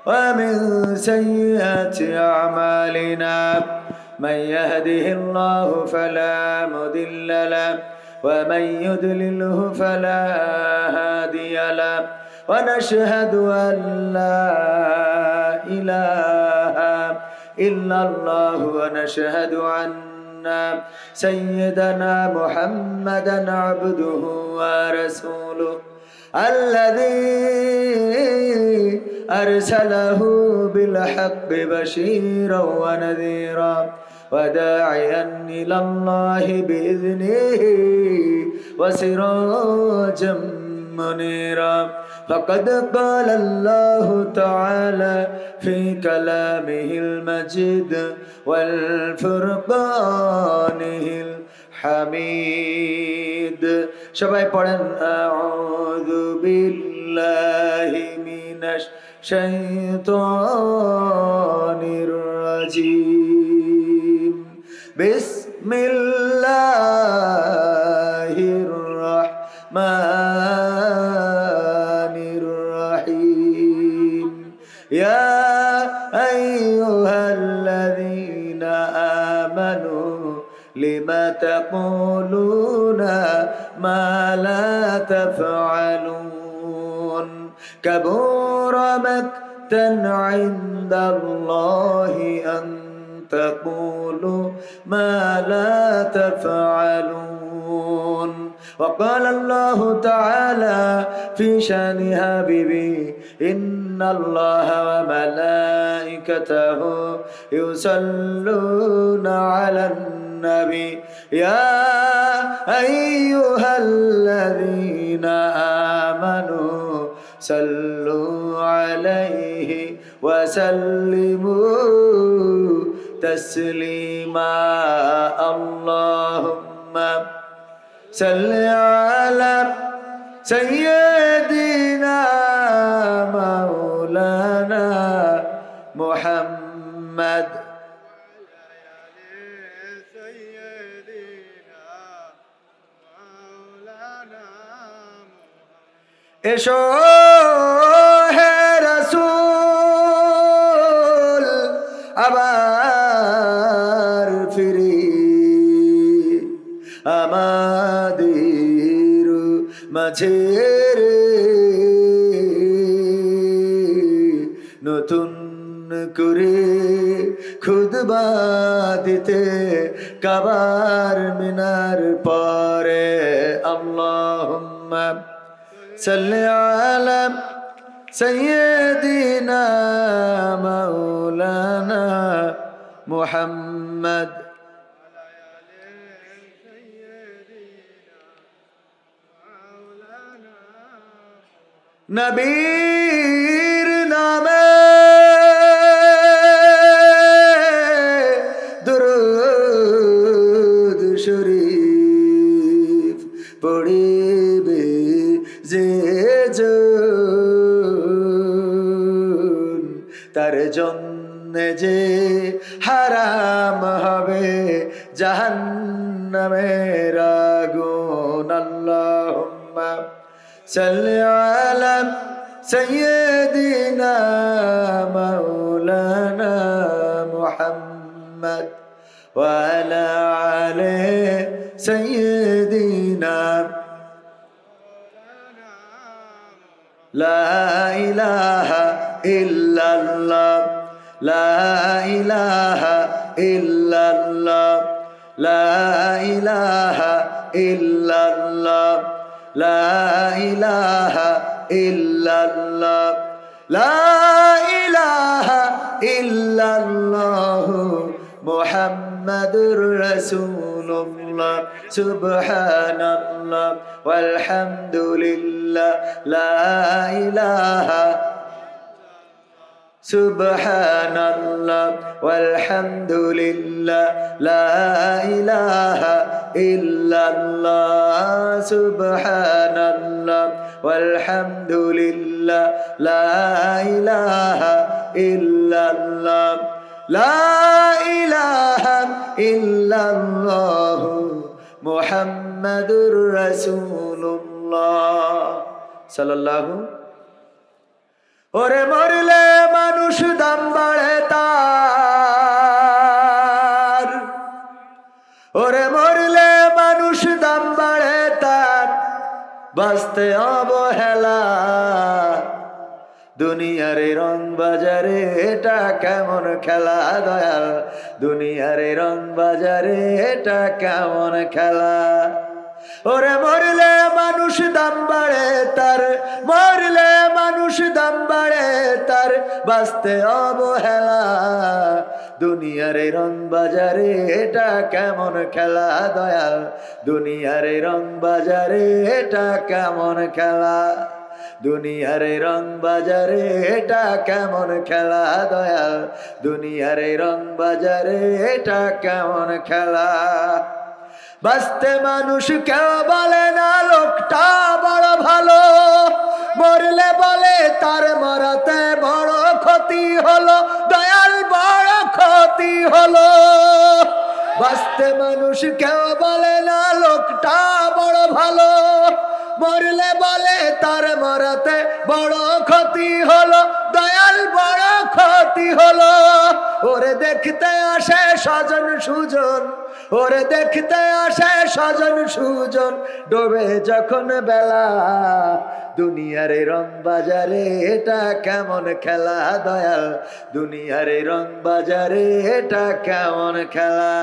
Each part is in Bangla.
ومن سيئات أعمالنا من يهده الله فلا مضل له ومن يضلله فلا هادي له ونشهد أن لا إله إلا الله ونشهد أن سيدنا محمدا عبده ورسوله الذي أرسله بالحق بشيرا ونذيرا وداعيا إلى الله بإذنه وسراجا منيرا فقد قال الله تعالى في كلامه المجيد والفرقانه الحميد সবাই পড়েন আউযু বিল্লাহি মিনাশ শাইতানির রাজিম বিসমিল্লাহির রাহমানির রাহিম ইয়া আইয়ুহাল্লাযীনা আমানু লিমা তাকুলুনা মা লা তাফআলুন কাবুরা মাকতান ইনদাল্লাহি আন তাকুলু মা লা তাফআলুন وقال الله تعالى في شان حبيبي إن الله وملائكته يصلون على النبي يا أيها الذين آمنوا صلوا عليه وسلموا تسليما اللهم صل على سيدنا مولانا محمد এসো হে রাসূল আবার ফিরে আমাদের মাঝে নতুন করে খুতবা দিতে কাবার মিনার পরে আল্লাহুম্মা সাল্লি আলা সাইয়্যিদিনা মাওলানা মুহাম্মদ নবীর নামে দুরূদ শরীফ পড়িবে যে জন তার জন্য যে হারাম হবে জাহান্নামের আগুন আল্লাহুম্মা সাল্লি আলা সাইয়্যিদিনা মাওলানা মুহাম্মদ ওয়া আলা আলি সাইয়্যিদিনা লা ইলাহা ইল্লাল্লাহ লা ইলাহা ইল্লাল্লাহ লা ইলাহা ইল্লাল্লাহ লা ইলাহা ইল্লাল্লাহ লা ইলাহা ইল্লাল্লাহ মুহাম্মাদুর রাসূলুল্লাহ সুবহানাল্লাহ ওয়ালহামদুলিল্লাহ লা ইলাহা সুবহানাল্লাহ ওয়ালহামদুলিল্লাহ লা ইলাহা ইল্লাল্লাহ সুবহানাল্লাহ ওয়ালহামদুলিল্লাহ লা ইলাহা ইল্লাল্লাহ লা ইলাহা ইল্লাল্লাহ মুহাম্মাদুর রাসূলুল্লাহ সাল্লাল্লাহু ওরে মরলে মানুষ দাম বাড়ে তার, ওরে মরলে মানুষ দাম বাড়ে তার, বাঁচতে অবহেলা। দুনিয়ার রং বাজারে এটা কেমন খেলা দয়াল, দুনিয়ার রং বাজারে এটা কেমন খেলা। ওরে মরলে মানুষ দাম বাড়ে তার, মরলে মানুষ দাম বাড়ে তার, বাঁচতে অবহেলা। দুনিয়ার রং বাজারে এটা কেমন খেলা দয়াল, দুনিয়ার রং বাজারে এটা কেমন খেলা। দুনিয়ার রং বাজারে এটা কেমন খেলা দয়াল, দুনিয়ার রং বাজারে এটা কেমন খেলা। বাঁচতে মানুষ কেউ বলে না লোকটা বড় ভালো, মরলে বলে তার মরাতে বড় ক্ষতি হলো দয়াল, বড় ক্ষতি হলো। বাঁচতে মানুষ কেউ বলে না লোকটা বড় ভালো, মরলে বলে তার মরাতে বড় ক্ষতি হলো দয়াল, বড় ক্ষতি হলো। ওরে দেখতে আসে স্বজন সুজন, ওরে দেখতে আসে স্বজন সুজন, ডোবে যখন বেলা। দুনিয়ার রং বাজারে এটা কেমন খেলা দয়াল, দুনিয়ার রং বাজারে এটা কেমন খেলা।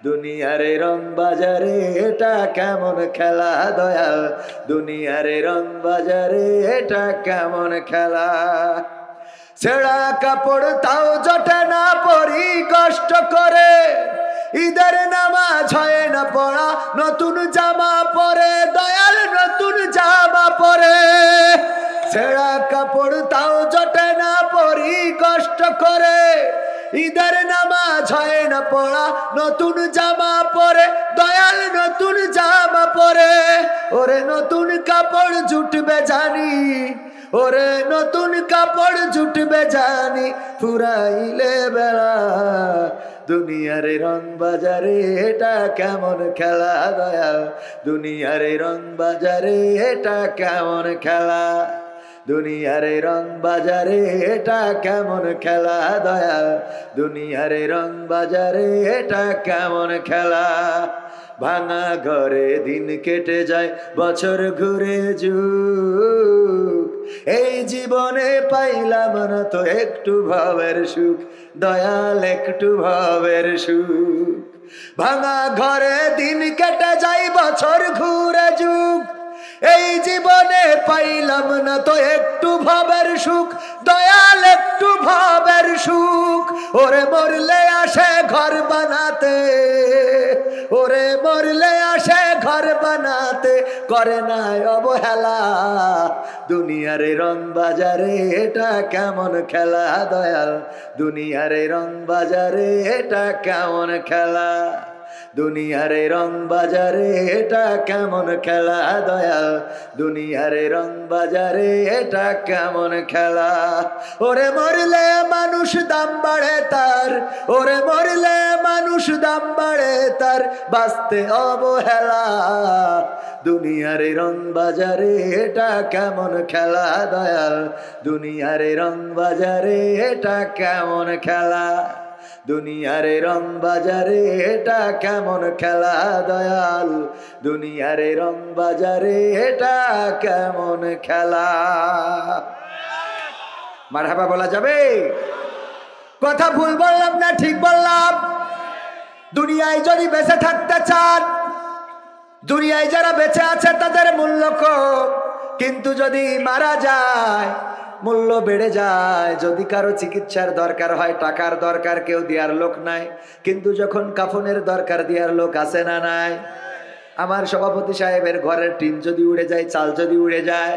দুনিয়ার রং বাজারে এটা কেমন খেলা দয়াল, দুনিয়ার রং বাজারে এটা কেমন খেলা। ছেঁড়া কাপড় তাও জটে না পরি কষ্ট করে, ঈদের নামাজ হয় না পড়া, নতুন জামা পরে দয়াল, নতুন জামা পরে। ছেঁড়া কাপড় তাও জটে না পরি কষ্ট করে, ঈদের নামাজ হয় না পড়া, নতুন জামা পরে দয়াল, নতুন জামা পরে। ওরে নতুন কাপড় জুটবে জানি, ওরে নতুন কাপড় জুটবে জানি, ফুরাইলে বেলা। দুনিয়ার রং বাজারে এটা কেমন খেলা দয়াল, দুনিয়ার রং বাজারে এটা কেমন খেলা। দুনিয়ার রং বাজারে এটা কেমন খেলা দয়াল, দুনিয়ার রং বাজারে এটা কেমন খেলা। ভাঙা ঘরে দিন কেটে যায় বছর ঘুরে যুগ, এই জীবনে পাইলাম না তো একটু ভাবের সুখ দয়াল, একটু ভাবের সুখ। ভাঙা ঘরে দিন কেটে যায় বছর ঘুরে যুগ, এই জীবনে পাইলাম না তো একটু ভাবের সুখ দয়াল, একটু ভাবের সুখ। ওরে মরলে আসে ঘর বানাতে, ওরে মরলে আসে ঘর বানাতে, করে না অবহেলা। দুনিয়ার রং বাজারে এটা কেমন খেলা দয়াল, দুনিয়ার রং বাজারে এটা কেমন খেলা। দুনিয়ার রং বাজারে এটা কেমন খেলা দয়াল, দুনিয়ার রং বাজারে এটা কেমন খেলা। ওরে মরলে মানুষ দাম বাড়ে তার, ওরে মরলে মানুষ দাম বাড়ে তার, বাঁচতে অবহেলা। দুনিয়ার রং বাজারে এটা কেমন খেলা দয়াল, দুনিয়ার রং বাজারে এটা কেমন খেলা। দুনিয়ার রং বাজারে এটা কেমন খেলা দয়াল, দুনিয়ার রং বাজারে এটা কেমন খেলা। মারহাবা বলা যাবে? কথা ভুল বললাম না ঠিক বললাম? দুনিয়ায় যদি বেঁচে থাকতে চান, দুনিয়ায় যারা বেঁচে আছে তাদের মূল্য কম, কিন্তু যদি মারা যায় মূল্য বেড়ে যায়। যদি কারো চিকিৎসার দরকার হয়, টাকার দরকার, কেউ দেওয়ার লোক নাই, কিন্তু যখন কাফনের দরকার দেওয়ার লোক আছে না নাই? আমার সভাপতি সাহেবের ঘরের টিন যদি উড়ে যায়, চাল যদি উড়ে যায়,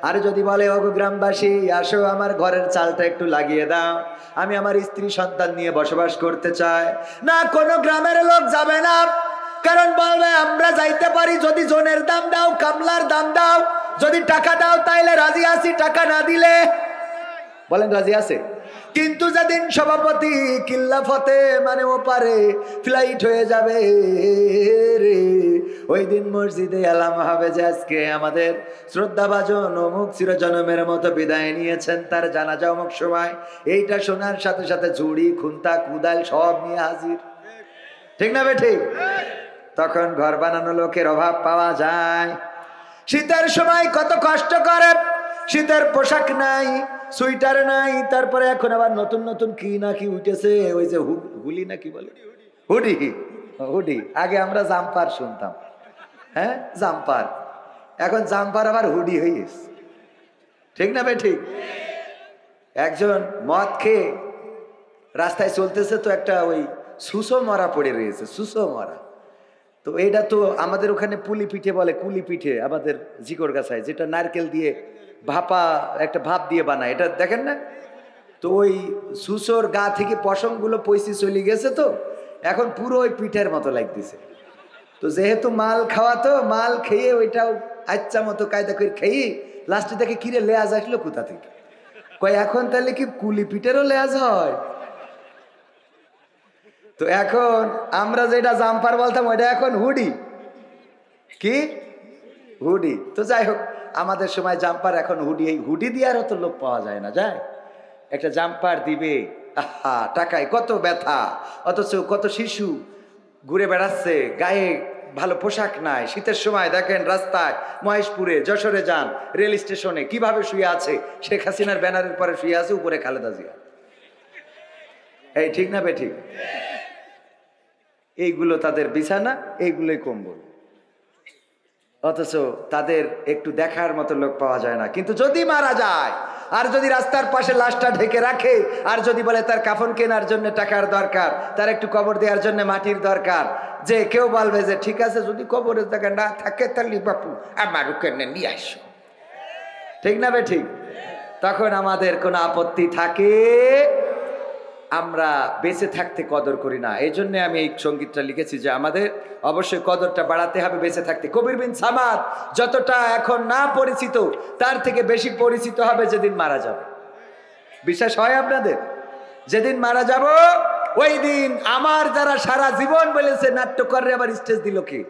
আর যদি বলে ওগো গ্রামবাসী আসো আমার ঘরের চালটা একটু লাগিয়ে দাও, আমি আমার স্ত্রী সন্তান নিয়ে বসবাস করতে চাই, না কোনো গ্রামের লোক যাবে না। কারণ বলবে আমরা যাইতে পারি যদি জনের দাম দাও, কামলার দাম দাও, যদি টাকা দাও তাইলে রাজি আছি, টাকা না দিলে বলেন রাজি আছে। কিন্তু যেদিন সভাপতি কিল্লাফতে মানে ওপারে ফ্লাইট হয়ে যাবে রে, ওই দিন মসজিদে এলাম হবে যে আজকে আমাদের শ্রদ্ধাভাজন অমুক চিরজনমের মতো বিদায় নিয়েছেন, তার জানাজা অমুক সময়। এইটা শোনার সাথে সাথে ঝুড়ি খুন্তা কুদাল সব নিয়ে হাজির, ঠিক না বে ঠিক? তখন ঘর বানানো লোকের অভাব পাওয়া যায়। শীতের সময় কত কষ্ট করে, শীতের পোশাক নাই, সুইটার নাই, তারপরে এখন আবার নতুন নতুন কি না কি উঠেছে, ওই যে হুলি না কি বলে, হুডি। হুডি, আগে আমরা জাম্পার শুনতাম, হ্যাঁ জাম্পার, এখন জাম্পার আবার হুডি হয়ে গেছে, ঠিক না বে ঠিক? একজন মদ খেয়ে রাস্তায় চলতেছে, তো একটা ওই সুসো মরা পড়ে রয়েছে, সুসো মরা। তো এটা তো আমাদের ওখানে পুলি পিঠে বলে, কুলি পিঠে আমাদের জিকর গাছায়, যেটা নারকেল দিয়ে ভাপা একটা ভাপ দিয়ে বানায়, এটা দেখেন না? তো ওই সুসোর গা থেকে পশমগুলো পয়সি চলে গেছে, তো এখন পুরো ওই পিঠের মতো লাগতেছে। তো যেহেতু মাল খাওয়া, তো মাল খেয়ে ওইটাও আচ্ছা মতো কায়দা করে খেয়ে লাস্টে দেখে কিরে লেয়াজ আসলো কোথা থেকে, কয় এখন তাহলে কি কুলি পিঠেরও লেয়াজ হয়? তো এখন আমরা যেটা জাম্পার বলতাম ওইটা এখন হুডি, কি হুডি। তো যাই হোক, আমাদের সময় জাম্পার, এখন হুডি। এই হুডি দিয়ে আর অত লোক পাওয়া যায় না, যায় একটা জাম্পার দিবে, আহা টাকায় কত ব্যথা, অথচ কত শিশু ঘুরে বেড়াচ্ছে, গায়ে ভালো পোশাক নাই। শীতের সময় দেখেন রাস্তায়, মহেশপুরে, যশোরে যান, রেল স্টেশনে কিভাবে শুয়ে আছে, শেখ হাসিনার ব্যানারের পরে শুয়ে আছে, উপরে খালেদা জিয়া। এই ঠিক না বে ঠিক? এইগুলো তাদের বিছানা, এইগুলোই কম্বল, অথচ তাদের একটু দেখার মতো লোক পাওয়া যায় না। কিন্তু যদি মারা যায়, আর যদি রাস্তার পাশে লাশটা ঢেকে রাখে, আর যদি বলে তার কাফন কেনার জন্য টাকার দরকার, তার একটু কবর দেওয়ার জন্য মাটির দরকার, যে কেউ বলবে যে ঠিক আছে যদি কবরের জায়গা না থাকে তাহলে বাপু আমার ওখানে নিয়ে আসো, ঠিক না বে ঠিক? তখন আমাদের কোনো আপত্তি থাকে, আমরা বেঁচে থাকতে কদর করি না। এই জন্য আমি এই সঙ্গীতটা লিখেছি যে আমাদের অবশ্যই কদরটা বাড়াতে হবে বেঁচে থাকতে। কবির বিন সামাদ যতটা এখন না পরিচিত, তার থেকে বেশি পরিচিত হবে যেদিন মারা যাবে। বিশ্বাস হয় আপনাদের? যেদিন মারা যাব ওই দিন আমার যারা সারা জীবন বলেছে নাট্যকরে আবার স্টেজ দিল কি,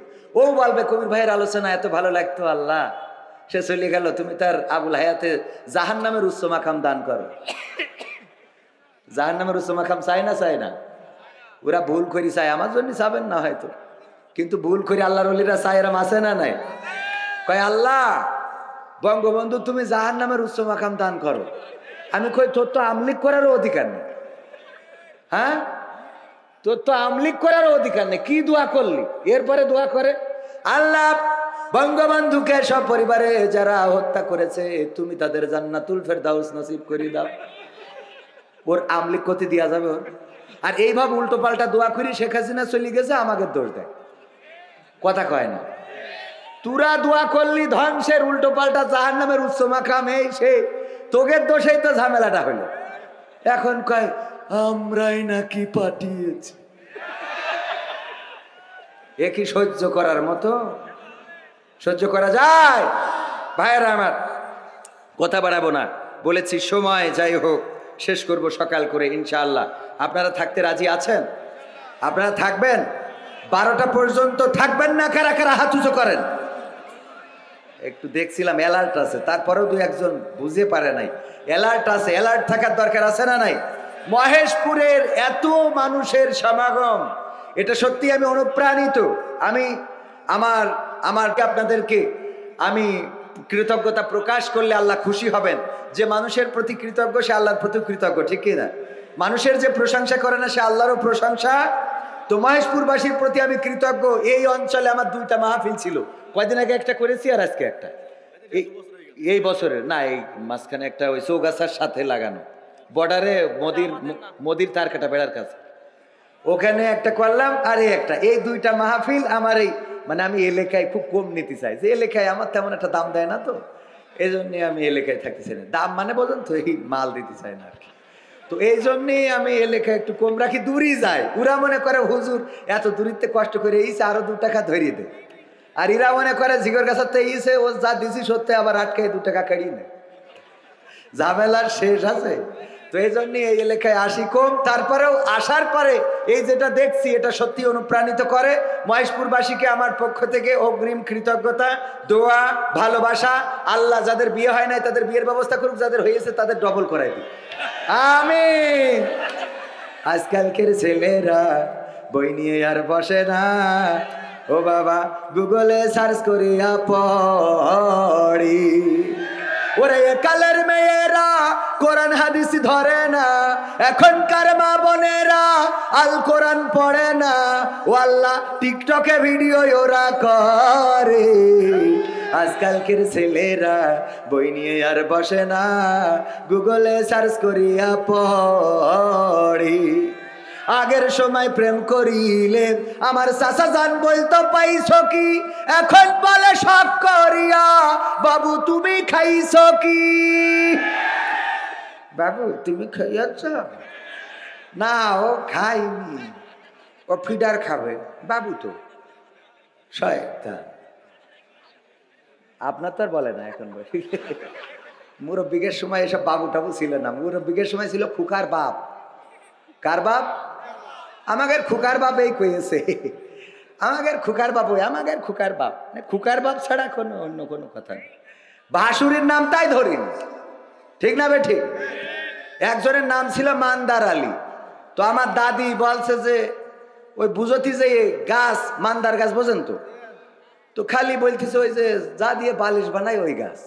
ও বলবে কবির ভাইয়ের আলোচনা এত ভালো লাগতো, আল্লাহ সে চলে গেল, তুমি তার আবুল হায়াতে জাহান্নামের উচ্চ মাকাম দান করো। জাহান্নামের উচ্চ মাকাম চাই না? চাই না? ওরা ভুল করি চায়, আমার জন্য চাবেন না হয়তো, কিন্তু ভুল করি আল্লাহর ওলিরা চায়, এরম আছে না নাই? কয় আল্লাহ বঙ্গবন্ধু তুমি জাহান্নামের উচ্চ মাকাম দান করো। আমি কই তোর তো আমলিক করারও অধিকার নেই, হ্যাঁ তোর তো আমলিক করারও অধিকার নেই, কি দোয়া করলি? এরপরে দোয়া করে আল্লাহ বঙ্গবন্ধুকে সব পরিবারে যারা হত্যা করেছে তুমি তাদের জান্নাতুল ফেরদাউস নসিব করে দাও। ওর আমলিক ক্ষতি দেওয়া যাবে ওর? আর এইভাবে উল্টো পাল্টা দোয়া করি শেখ হাসিনা চলে গেছে, আমাকে দোষ দেয়, কথা কয় না। তুরা দোয়া করলি ধ্বংসের, উল্টো পাল্টা জাহান্নামের উচ্চ মাকাম, এই সেই তোগের দোষেই তো ঝামেলাটা হলো। এখন কয় আমরাই নাকি পাঠিয়েছি। এ কি সহ্য করার মতো? সহ্য করা যায়? ভাইয়েরা আমার, কথা বাড়াবো না, বলেছি সময় যাই হোক শেষ করব সকাল করে ইনশাআল্লাহ। আপনারা থাকতে রাজি আছেন? আপনারা থাকবেন? 12টা পর্যন্ত থাকবেন না? কারা কারা হাত উঁচু করেন? একটু দেখছিলাম অ্যালার্ট আছে, তারপরেও দু একজন বুঝে পারে নাই। অ্যালার্ট আছে, অ্যালার্ট থাকার দরকার আছে না নাই? মহেশপুরের এত মানুষের সমাগম, এটা সত্যি আমি অনুপ্রাণিত। আমি আপনাদেরকে আমি কৃতজ্ঞতা প্রকাশ করলে আল্লাহ খুশি হবেন। যে মানুষের প্রতি কৃতজ্ঞ সে আল্লাহর প্রতি কৃতজ্ঞ, ঠিক কিনা? মানুষের যে প্রশংসা করে না সে আল্লাহরও প্রশংসা। তো মহেশপুরবাসীর প্রতি আমি কৃতজ্ঞ। এই অঞ্চলে আমার 2টা মাহফিল ছিল, কয়দিন আগে একটা করেছি আর আজকে একটা, এই বছরের না, এই মাঝখানে একটা ওই চৌগাছার সাথে লাগানো বর্ডারে মোদির তার কাটা বেড়ার কাছে, ওখানে একটা করলাম, আর এই 2টা মাহফিল আমার এই মানে আমি এলাকায় খুব কম নিতে চাই, যে এলাকায় আমার তেমন একটা দাম দেয় না, তো এই জন্যে আমি এলাকায় থাকতে চাই না। দাম মানে বলেন তো, এই মাল দিতে চাই না আর কি। তো এই জন্যেই আমি এলাকায় একটু কম রাখি, দূরই যায়। ওরা মনে করে হুজুর এত দূরিতে কষ্ট করে এইছে, আরো 2 টাকা ধরিয়ে দেয়। আর এরা মনে করে জিগর গাছাতে এইছে, ও যা দিছি সত্যি আবার আটকায় 2 টাকা কাড়িয়ে নেয়, ঝামেলার শেষ আছে। তো এই জন্যই এই এলাকায় আসি কম, তারপরেও আসার পরে এই যেটা দেখছি এটা সত্যি অনুপ্রাণিত করে। মহেশপুরবাসীকে আমার পক্ষ থেকে অগ্রিম কৃতজ্ঞতা, দোয়া, ভালোবাসা। আল্লাহ যাদের বিয়ে হয় নাই তাদের বিয়ের ব্যবস্থা করুক, যাদের হয়েছে তাদের ডবল করাই দিক, আমিন। আজকালকের ছেলেরা বই নিয়ে আর বসে না, ও বাবা গুগলে সার্চ করিয়া পড়ি। ওরে কালের মেয়েরা কোরআন হাদিস ধরে না, এখনকার মা বোনেরা আল কোরআন পড়ে না, ও আল্লাহ টিকটকে ভিডিও ওরা করে। আজকালকের ছেলেরা বই নিয়ে আর বসে না, গুগলে সার্চ করিয়া পড়ি। আগের সময় প্রেম করিলে আমার চাচা জান বলতো পাইছো কি, এখন বলে শখ করিয়া বাবু তুমি খাইছো কি। বাবু তুমি খাইয়াছ না? ও খাইনি, ও ফিডার খাবে। বাবু তো শয়তান। আপনার তো আর বলে না এখন। মুরব্বিকের সময় এসব বাবু টাবু ছিল না, মুরব্বিকের সময় ছিল খুকার বাপ। কার বাপ? আমাদের খুকার বাপ এই কয়েছে, আমাদের খুকার বাপ, ওই আমাদের খুকার বাপ। খুকার বাপ ছাড়া কোনো অন্য কোনো কথা নেই। ভাসুরের নাম তাই ধরিনি, ঠিক না বে ঠিক? একজনের নাম ছিল মান্দার আলী। তো আমার দাদি বলছে যে ওই বুঝতি যে গাছ, মান্দার গাছ বোঝেন তো? তো খালি বলতেছে ওই যে যা দিয়ে বালিশ বানায় ওই গাছ।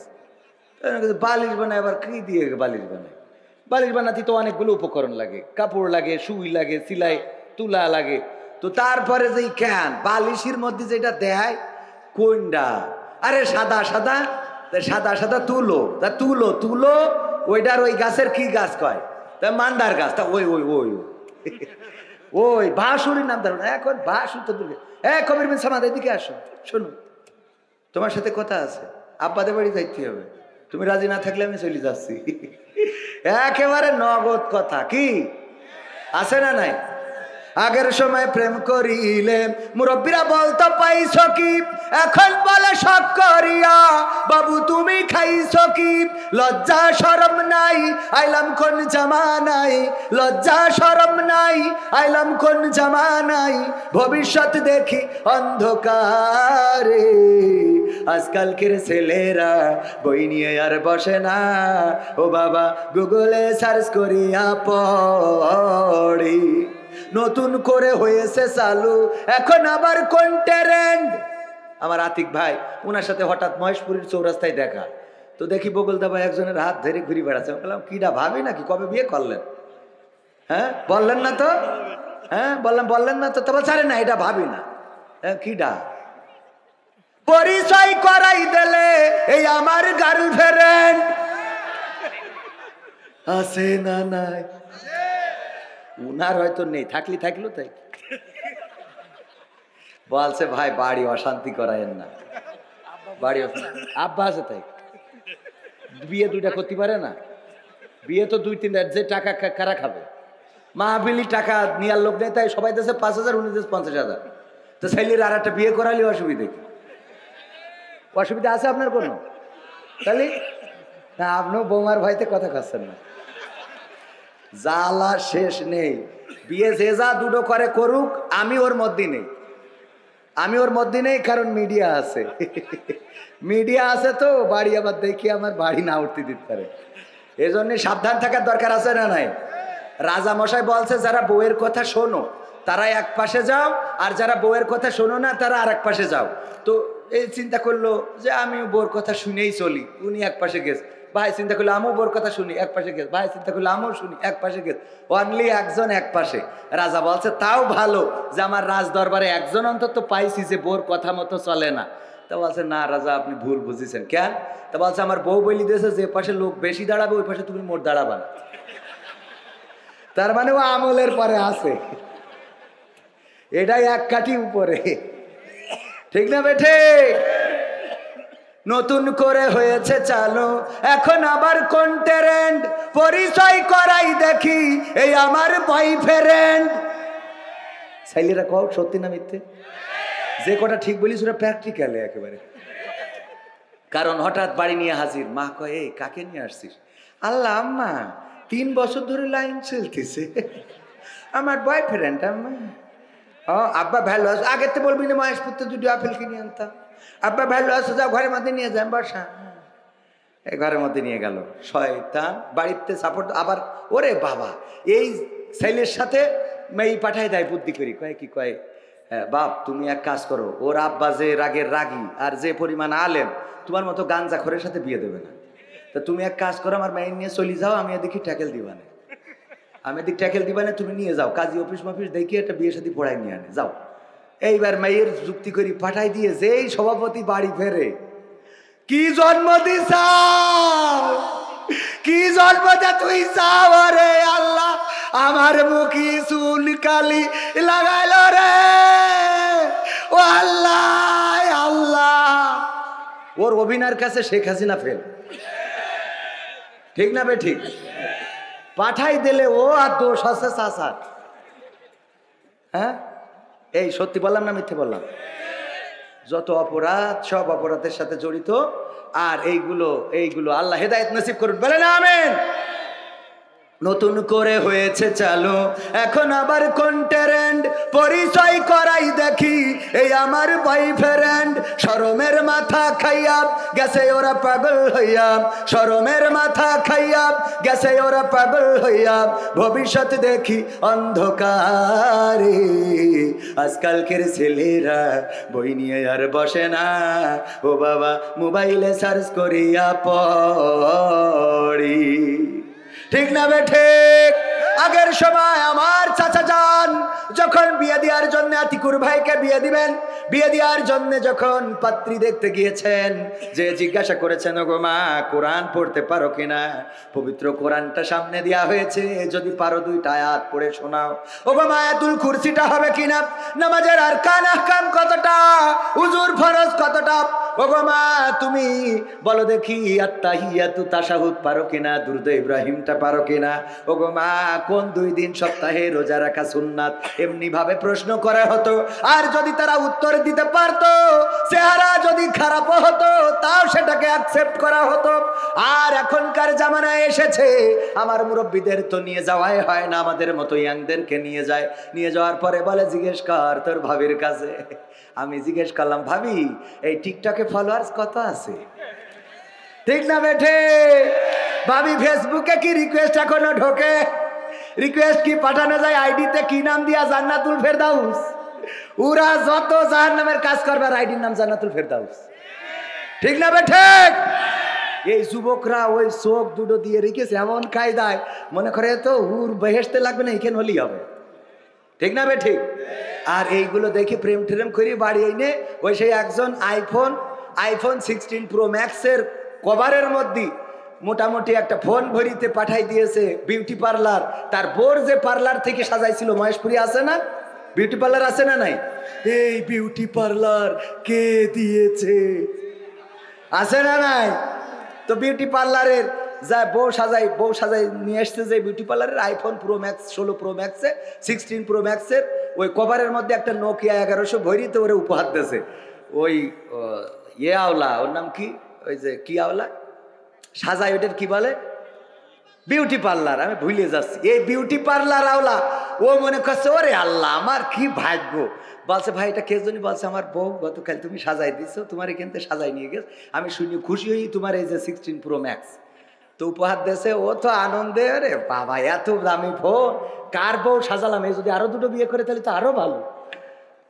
বালিশ বানায় আবার কি দিয়ে বালিশ বানায়? বালিশ বানাতে তো অনেকগুলো উপকরণ লাগে, কাপড় লাগে, সুই লাগে, সিলাই তুলা লাগে। তো তারপরে যে ক্যান বালিশের মধ্যে যেটা দেয় কোনটা? আরে সাদা সাদা, সাদা সাদা তুলো, তা তুলো তুলো ওইটার ওই গাছের কি গাছ কয়? তা মান্দার গাছ। তা ওই ওই ওই ওই ভাসুরের নাম ধরো না এখন। ভাসুর তো দূরে। কবির বিন সামাদ এদিকে আসো, শোনো তোমার সাথে কথা আছে। আব্বাদের বাড়ি যাইতে হবে, তুমি রাজি না থাকলে আমি চলে যাচ্ছি। একেবারে নগদ কথা। কি আছে না নাই? আগের সময় প্রেম করিলে মুরব্বীরা বলতো পাইছো কি, এখন বলে শখ করিয়া বাবু তুমি খাইছো কি। লজ্জা শরম নাই আইলাম কোন জামানাই, লজ্জা শরম নাই আইলাম কোন জামানাই, ভবিষ্যৎ দেখি অন্ধকারে। আজকালকের ছেলেরা বই নিয়ে আর বসে না, ও বাবা গুগলে সার্চ করিয়া পড়ি। নতুন করে হয়েছে চালু এখন আবার কোন ট্রেন্ড। আমার আতিক ভাই, ওনার সাথে হঠাৎ মহেশপুরের চৌরাস্তায় দেখা। তো দেখি বকুলদা ভাই একজনের হাত ধরে ঘুরে বেড়াচ্ছে। বললাম কিডা, ভাবি নাকি? কবে বিয়ে করলেন? হ্যাঁ বললেন না তো? হ্যাঁ বললেন না তো? তবে ছাড়ে না, এটা ভাবি না। হ্যাঁ কিডা? পরিচয় করাই দিলে এই আমার গার্লফ্রেন্ড আছে না নাই? উনার হয়তো নেই, থাকলো তাই বলছে ভাই বাড়ি অশান্তি করায়েন না। বাড়ি আব্বা আছে তাই বিয়ে দুইটা করতে পারে না। বিয়ে তো 2-3, যে টাকা কারা খাবে? মাহবিলি টাকা নেওয়ার লোক নেই, তাই সবাই দেশে 5,000, উনি দেশে 50,000। তো ছেলের আর একটা বিয়ে করালে অসুবিধে কি? অসুবিধা আছে আপনার কোনো? তাহলে না, আপনিও বৌমার ভয়তে কথা খাচ্ছেন না। জ্বালা শেষ নেই। বিয়ে যে যা দুটো করে করুক, আমি ওর মধ্যে নেই। আমি ওর মধ্যে নেই, কারণ মিডিয়া আছে। মিডিয়া আছে তো বাড়ি আবার দেখি আমার বাড়ি না উঠতে দিতে পারে। এই জন্য সাবধান থাকার দরকার আছে না নাই? রাজা মশাই বলছে যারা বউয়ের কথা শোনো তারা এক পাশে যাও, আর যারা বউয়ের কথা শোনো না তারা আর এক পাশে যাও। তো এই চিন্তা করলো যে আমি বউর কথা শুনেই চলি, উনি এক পাশে গেছে। ভাই চিন্তা করলো আমিও বউর কথা শুনি, এক পাশে গেছে। ভাই চিন্তা করলো আমিও শুনি, এক পাশে গেছে। অনলি একজন এক পাশে। রাজা বলছে তাও ভালো যে আমার রাজ দরবারে একজন অন্তত পাইছি যে বউর কথা মতো চলে না। তা বলছে না রাজা আপনি ভুল বুঝেছেন। কেন? তা বলছে আমার বউ বলি দিয়েছে যে পাশে লোক বেশি দাঁড়াবে ওই পাশে তুমি মোট দাঁড়াবা না। তার মানে ও আমলের পরে আছে, এটাই এক কাঠি উপরে। ঠিক না বেঠে? নতুন করে হয়েছে চালু এখন আবার কোন ট্রেন্ড, পরিচয় করাই দেখি এই আমার বয়ফ্রেন্ড। ছেলেরা কও সত্যি না মিথ্যে? যে কটা ঠিক বলিস ওরা প্র্যাকটিক্যালে একেবারে। কারণ হঠাৎ বাড়ি নিয়ে হাজির, মা কয় এই কাকে নিয়ে আসছিস? আল্লাহ আম্মা 3 বছর ধরে লাইন চলতেছে, আমার বয়ফ্রেন্ড। ও আব্বা ভালো আছো, আগের তো বলবি না মহেশপুর তো দুটো আপেল কিনে আনতাম। আব্বা ভালো আছো, যাও ঘরের মধ্যে নিয়ে যান বসা। এই ঘরের মধ্যে নিয়ে গেল শয়তান, বাড়িতে সাপোর্ট আবার। ওরে বাবা, এই ছেলের সাথে মেয়ে পাঠায় দেয় বুদ্ধি করি, কয় কি কয়, বাপ তুমি এক কাজ করো, ওর আব্বা যে রাগের রাগী আর যে পরিমাণ আলেম, তোমার মতো গাঞ্জাখোরের সাথে বিয়ে দেবে না। তা তুমি এক কাজ করো, আমার মেয়ে নিয়ে চলে যাও, আমি এদিকে ট্যাকেল দিবানে, আমি এদিকে ট্যাকেল দিবানে, তুমি নিয়ে যাও কাজী অফিস মফিস দেখিয়ে একটা বিয়ে সাথে পড়াই নিয়ে আনে যাও। এইবার মেয়ের যুক্তি করি পাঠাই দিয়ে যেই সভাপতি বাড়ি ফেরে, কি জন্ম দিছাও, কি জন্ম দে তুই চাও রে আল্লাহ, আমার মুখি চুল কালি লাগাইল রে ও আল্লাহ আল্লাহ। ওর অভিনয়ের কাছে শেখ হাসিনা ফেল, ঠিক না বে ঠিক? পাঠাই দিলে ও আর দোষ আছে চাচার। হ্যাঁ, এই সত্যি বললাম না মিথ্যে বললাম? যত অপরাধ সব অপরাধের সাথে জড়িত। আর এইগুলো আল্লাহ হেদায়েত নসিব করুন, বলেন আমিন। নতুন করে হয়েছে চালু এখন আবার কোন ট্রেন্ড, পরিচয় করাই দেখি এই আমার বয়ফ্রেন্ড। শরমের মাথা খাইয়া গেছে ওরা পাগল হইয়া, শরমের মাথা খাইয়া গেছে ওরা পাগল হইয়া, ভবিষ্যৎ দেখি অন্ধকারে। আজকালকের ছেলেরা বই নিয়ে আর বসে না, ও বাবা মোবাইলে সার্চ করিয়া পড়ি, ঠিক না বে ঠিক? আগের সময় আমার চাচা যান যখন বিয়ে দেওয়ার জন্য আতিকুর ভাইকে বিয়ে দিবেন, বিয়ে দেওয়ার জন্য যখন পাত্রী দেখতে গিয়েছেন, যে জিজ্ঞাসা করেছেন ওগো মা কোরআন পড়তে পারো কিনা, পবিত্র কোরআনটা সামনে দেওয়া হয়েছে, যদি পারো দুইটা আয়াত পড়ে শোনাও। ওগো মা আয়াতুল কুরসিটা হবে কিনা, নামাজের আরকান আহকাম কতটা, উজুর ফরজ কতটা, ওগো মা তুমি বলো দেখি আত্তাহিয়াতু তাশাহুদ পারো কিনা, দুরূদ ইব্রাহিমটা পারো কিনা, ওগো মা কোন 2 দিন সপ্তাহে রোজা রাখা সুন্নাত, এমনি ভাবে প্রশ্ন করা হতো। আর যদি তারা উত্তর দিতে পারতো, চেহারা যদি খারাপ হতো তাও সেটাকে অ্যাকসেপ্ট করা হতো। আর এখনকার জামানায় এসেছে আমার মুরব্বীদের তো নিয়ে যাওয়াই হয় না, আমাদের মতো ইয়াংদেরকে নিয়ে যায়, নিয়ে যাওয়ার পরে বলে জিজ্ঞেস কর তোর ভাবির কাছে। আমি জিজ্ঞেস করলাম ভাবি এই টিকটকে ফলোয়ার্স কত আছে, ঠিক না বেঠে? ভাবি ফেসবুকে কি রিকোয়েস্ট এখনো ঢোকে? রিকোয়েস্ট কি পাঠানো যায় আইডিতে, কি নাম দিয়া? জান্নাতুল ফেরদাউস। ওরা যত জাহান্নামের কাজ করবে আর আইডির নাম জান্নাতুল ফেরদাউস, ঠিক না বেঠে? এই যুবকরা ওই চোখ দুটো দিয়ে রেখেছে এমন কায়দায়, মনে করে তো হুর বেহেশতে লাগবে না, এখানে হলেই হবে, ঠিক না বে ঠিক? আর এইগুলো দেখে প্রেম ট্রেম করি বাড়ি এনে ওই সেই একজন আইফোন 16 প্রো ম্যাক্সের কভারের মধ্যে মোটামুটি একটা ফোন ভরিতে পাঠাই দিয়েছে বিউটি পার্লার। তার বোর যে পার্লার থেকে সাজাইছিল মহেশপুরি আছে না, বিউটি পার্লার আছে না নাই? এই বিউটি পার্লার কে দিয়েছে, আছে না নাই? তো বিউটি পার্লারের যা বউ সাজাই নিয়ে আসছে, যে বিউটি পার্লারের আইফোন প্রো ম্যাক্স 16 প্রো ম্যাক্সে 16 প্রো ম্যাক্সের ওই কভারের মধ্যে একটা নোকিয়া 1100 ভরিতে ওরে উপহার দিয়েছে। ওই আওলা, ওর নাম কি, ওই যে কি আওলা সাজাই, ওইটার কি বলে, বিউটি পার্লার, আমি ভুলে যাচ্ছি। এই বিউটি পার্লার আওলা ও মনে করছে ওরে আল্লাহ আমার কি ভাগ্য, বলছে ভাই এটা কে জানি, বলছে আমার বউ গতকাল তুমি সাজাই দিছো, তোমার এখান থেকে সাজাই নিয়ে গেছে, আমি শুনি খুশি হই তোমার এই যে 16 প্রো ম্যাক্স তো উপহার দেশে। ও তো আনন্দে, রে বাবা এত দামি ফোন কার বউ সাজালাম, এই যদি আরো দুটো বিয়ে করে তাহলে তো আরো ভালো।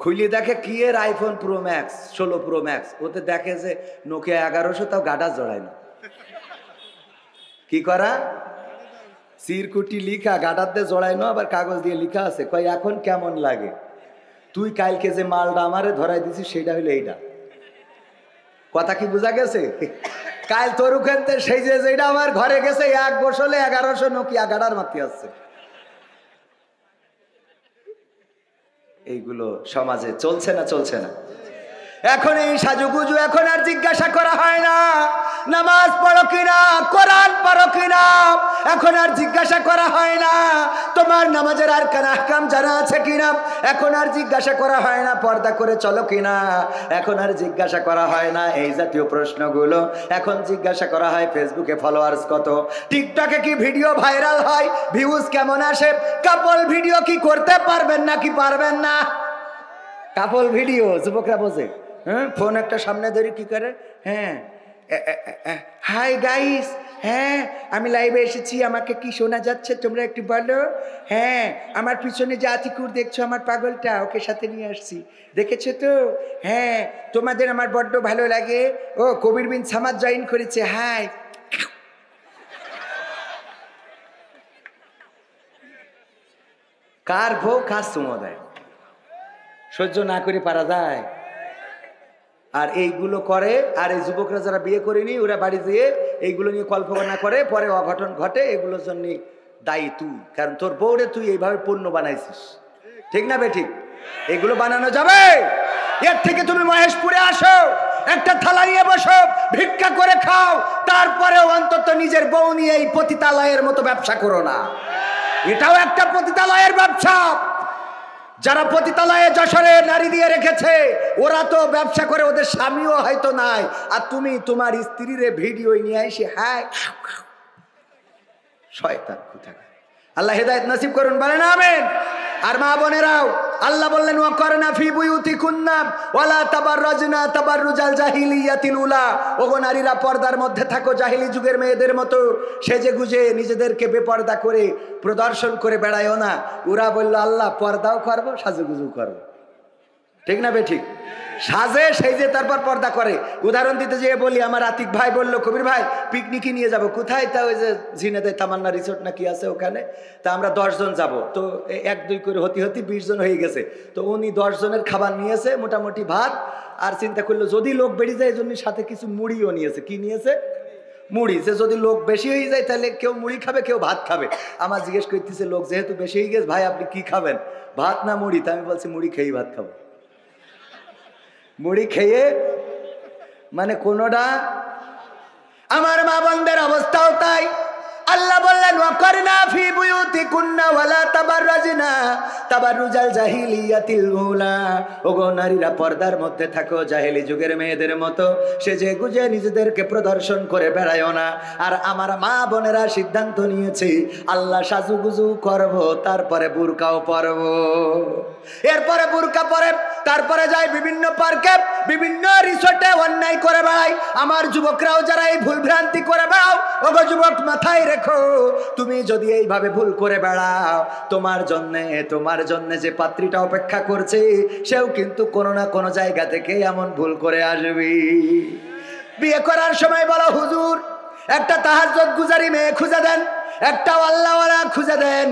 খুলিয়ে দেখে কি এর iPhone pro max 16 pro max, ওতে দেখে যে নোকিয়া 1100, তাও গাডার জড়ায় না। কি করা, চিরকুটি লিখা, গাডার দিয়ে জড়ায় না, আবার কাগজ দিয়ে লিখা আছে, কয় এখন কেমন লাগে, তুই কালকে যে মালটা আমারে ধরাই দিছিস সেটা হইলো এইটা। কথা কি বোঝা গেছে? কাল তোর ওখানতে সেই যেটা আমার ঘরে গেছে 1 বছরে 1100 নোকিয়া গাডার মাতি আসছে। এইগুলো সমাজে চলছে না, চলছে না? এখন এই সাজুগুজু এখন আর জিজ্ঞাসা করা হয় না নামাজ পড়ো কিনা, কোরআন পড়ো কিনা, এখন আর জিজ্ঞাসা করা হয় না তোমার নামাজের আর কান আহকাম জানা আছে কিনা, এখন আর জিজ্ঞাসা করা হয় না পর্দা করে চলো কিনা, এখন আর জিজ্ঞাসা করা হয় না এই জাতীয় প্রশ্নগুলো। এখন জিজ্ঞাসা করা হয় ফেসবুকে ফলোয়ার্স কত, টিকটকে কি ভিডিও ভাইরাল হয়, ভিউজ কেমন আসে, কাপল ভিডিও কি করতে পারবেন নাকি পারবেন না। কাপল ভিডিও যুবকরা বোঝে, হ্যাঁ ফোন একটা সামনে ধরে কি করে, হ্যাঁ হাই গাইস, হ্যাঁ আমি লাইভে এসেছি, আমাকে কি শোনা যাচ্ছে তোমরা একটু বলো, হ্যাঁ আমার পিছনে যে আতিকুর দেখছো আমার পাগলটা, ওকে সাথে নিয়ে আসছি, দেখেছো তো, হ্যাঁ তোমাদের আমার বড্ড ভালো লাগে, ও কবির বিন সামাদ জয়েন করেছে, হাই। কার ভোগ কাজ চুমো দেয়, সহ্য না করে পারা যায়। আর এইগুলো করে, আর এই যুবকরা যারা বিয়ে করেনি ওরা বাড়ি দিয়ে এইগুলো নিয়ে কল্পনা করে, পরে অঘটন ঘটে, এগুলোর জন্য দায়ী তুই, কারণ তোর বউরে তুই এইভাবে পণ্য বানাইছিস, ঠিক না বেঠিক? এগুলো বানানো যাবে? এর থেকে তুমি মহেশপুরে আসো, একটা থালা নিয়ে বসো, ভিক্ষা করে খাও, তারপরে অন্তত নিজের বউ নিয়ে এই পতিতালয়ের মতো ব্যবসা করো না। এটাও একটা পতিতালয়ের ব্যবসা। যারা পতিতালয়ে যশোরে নারী দিয়ে রেখেছে ওরা তো ব্যবসা করে, ওদের স্বামীও হয়তো নাই, আর তুমি তোমার স্ত্রীর ভিডিও নিয়ে এসে হ্যাঁ, শয়তান কোথায়। আল্লাহ হেদায়েত নসিব করুন, বলেন আমিন। আর মা বোনেরাও আল্লাহ বললেন ওয়াকরনা ফি বুয়ুতিকুন্না ওয়ালা তাবাররাজনা তাবাররুজাল জাহিলিয়াতিল উলা, ওগো নারীরা পর্দার মধ্যে থাকো জাহিলি যুগের মেয়েদের মতো সেজে গুজে নিজেদেরকে বেপর্দা করে প্রদর্শন করে বেড়ায়ও না। ওরা বলল আল্লাহ পর্দাও করবো সাজুগুজু করবো, ঠিক না বেঠিক? সাজে সেই যে তারপর পর্দা করে। উদাহরণ দিতে যেয়ে বলি, আমার আতিক ভাই বললো কবির ভাই পিকনিকে নিয়ে যাব, কোথায়? তা ওই যে ঝিনেদে তামান্না রিসোর্ট নাকি আছে ওখানে, তা আমরা 10 জন যাব, তো 1-2 করে হতি 20 জন হয়ে গেছে। তো উনি 10 জনের খাবার নিয়েছে, মোটামুটি ভাত, আর চিন্তা করলো যদি লোক বেড়ে যায় এই জন্য সাথে কিছু মুড়িও নিয়েছে। কি নিয়েছে? মুড়ি। যে যদি লোক বেশি হয়ে যায় তাহলে কেউ মুড়ি খাবে কেউ ভাত খাবে। আমার জিজ্ঞেস করতেছে লোক যেহেতু বেশি হয়ে গেছে, ভাই আপনি কি খাবেন, ভাত না মুড়ি? তা আমি বলছি মুড়ি খেয়েই ভাত খাবো। মুড়ি খেয়ে মানে কোনোটা। আমার মা বোনদের অবস্থাও তাই। আল্লাহ বললেন ওয়াকরনা ফি বুয়ুতিকুন্না ওয়ালা তাবাররাজনা তাবাররুজাল জাহিলিয়াতিল উলা, ওগো নারীরা পর্দার মধ্যে থাকো জাহেলি যুগের মেয়েদের মতো সেজে গুজে নিজেদেরকে প্রদর্শন করে বেড়ায়ও না। আর আমার মা বোনেরা সিদ্ধান্ত নিয়েছে আল্লাহ সাজুগুজু করব, তারপরে বুরকাও পরব, এরপরে বুরকা পরে তারপরে যাই বিভিন্ন পার্কে বিভিন্ন রিসোর্টে অন্যায় করে বেড়াই। আমার যুবকরাও যারা এই ভুল ভ্রান্তি করে বেড়াও, ওগো যুবক মাথায় রেখো, তুমি যদি এইভাবে ভুল করে বেড়াও তোমার জন্যে যে পাত্রীটা অপেক্ষা করছে সেও কিন্তু কোনো না কোনো জায়গা থেকে এমন ভুল করে আসবে। বিয়ে করার সময় বলো হুজুর একটা তাহাজ্জুদ গুজারি মেয়ে খুঁজে দেন, একটা আল্লাহওয়ালা খুঁজে দেন,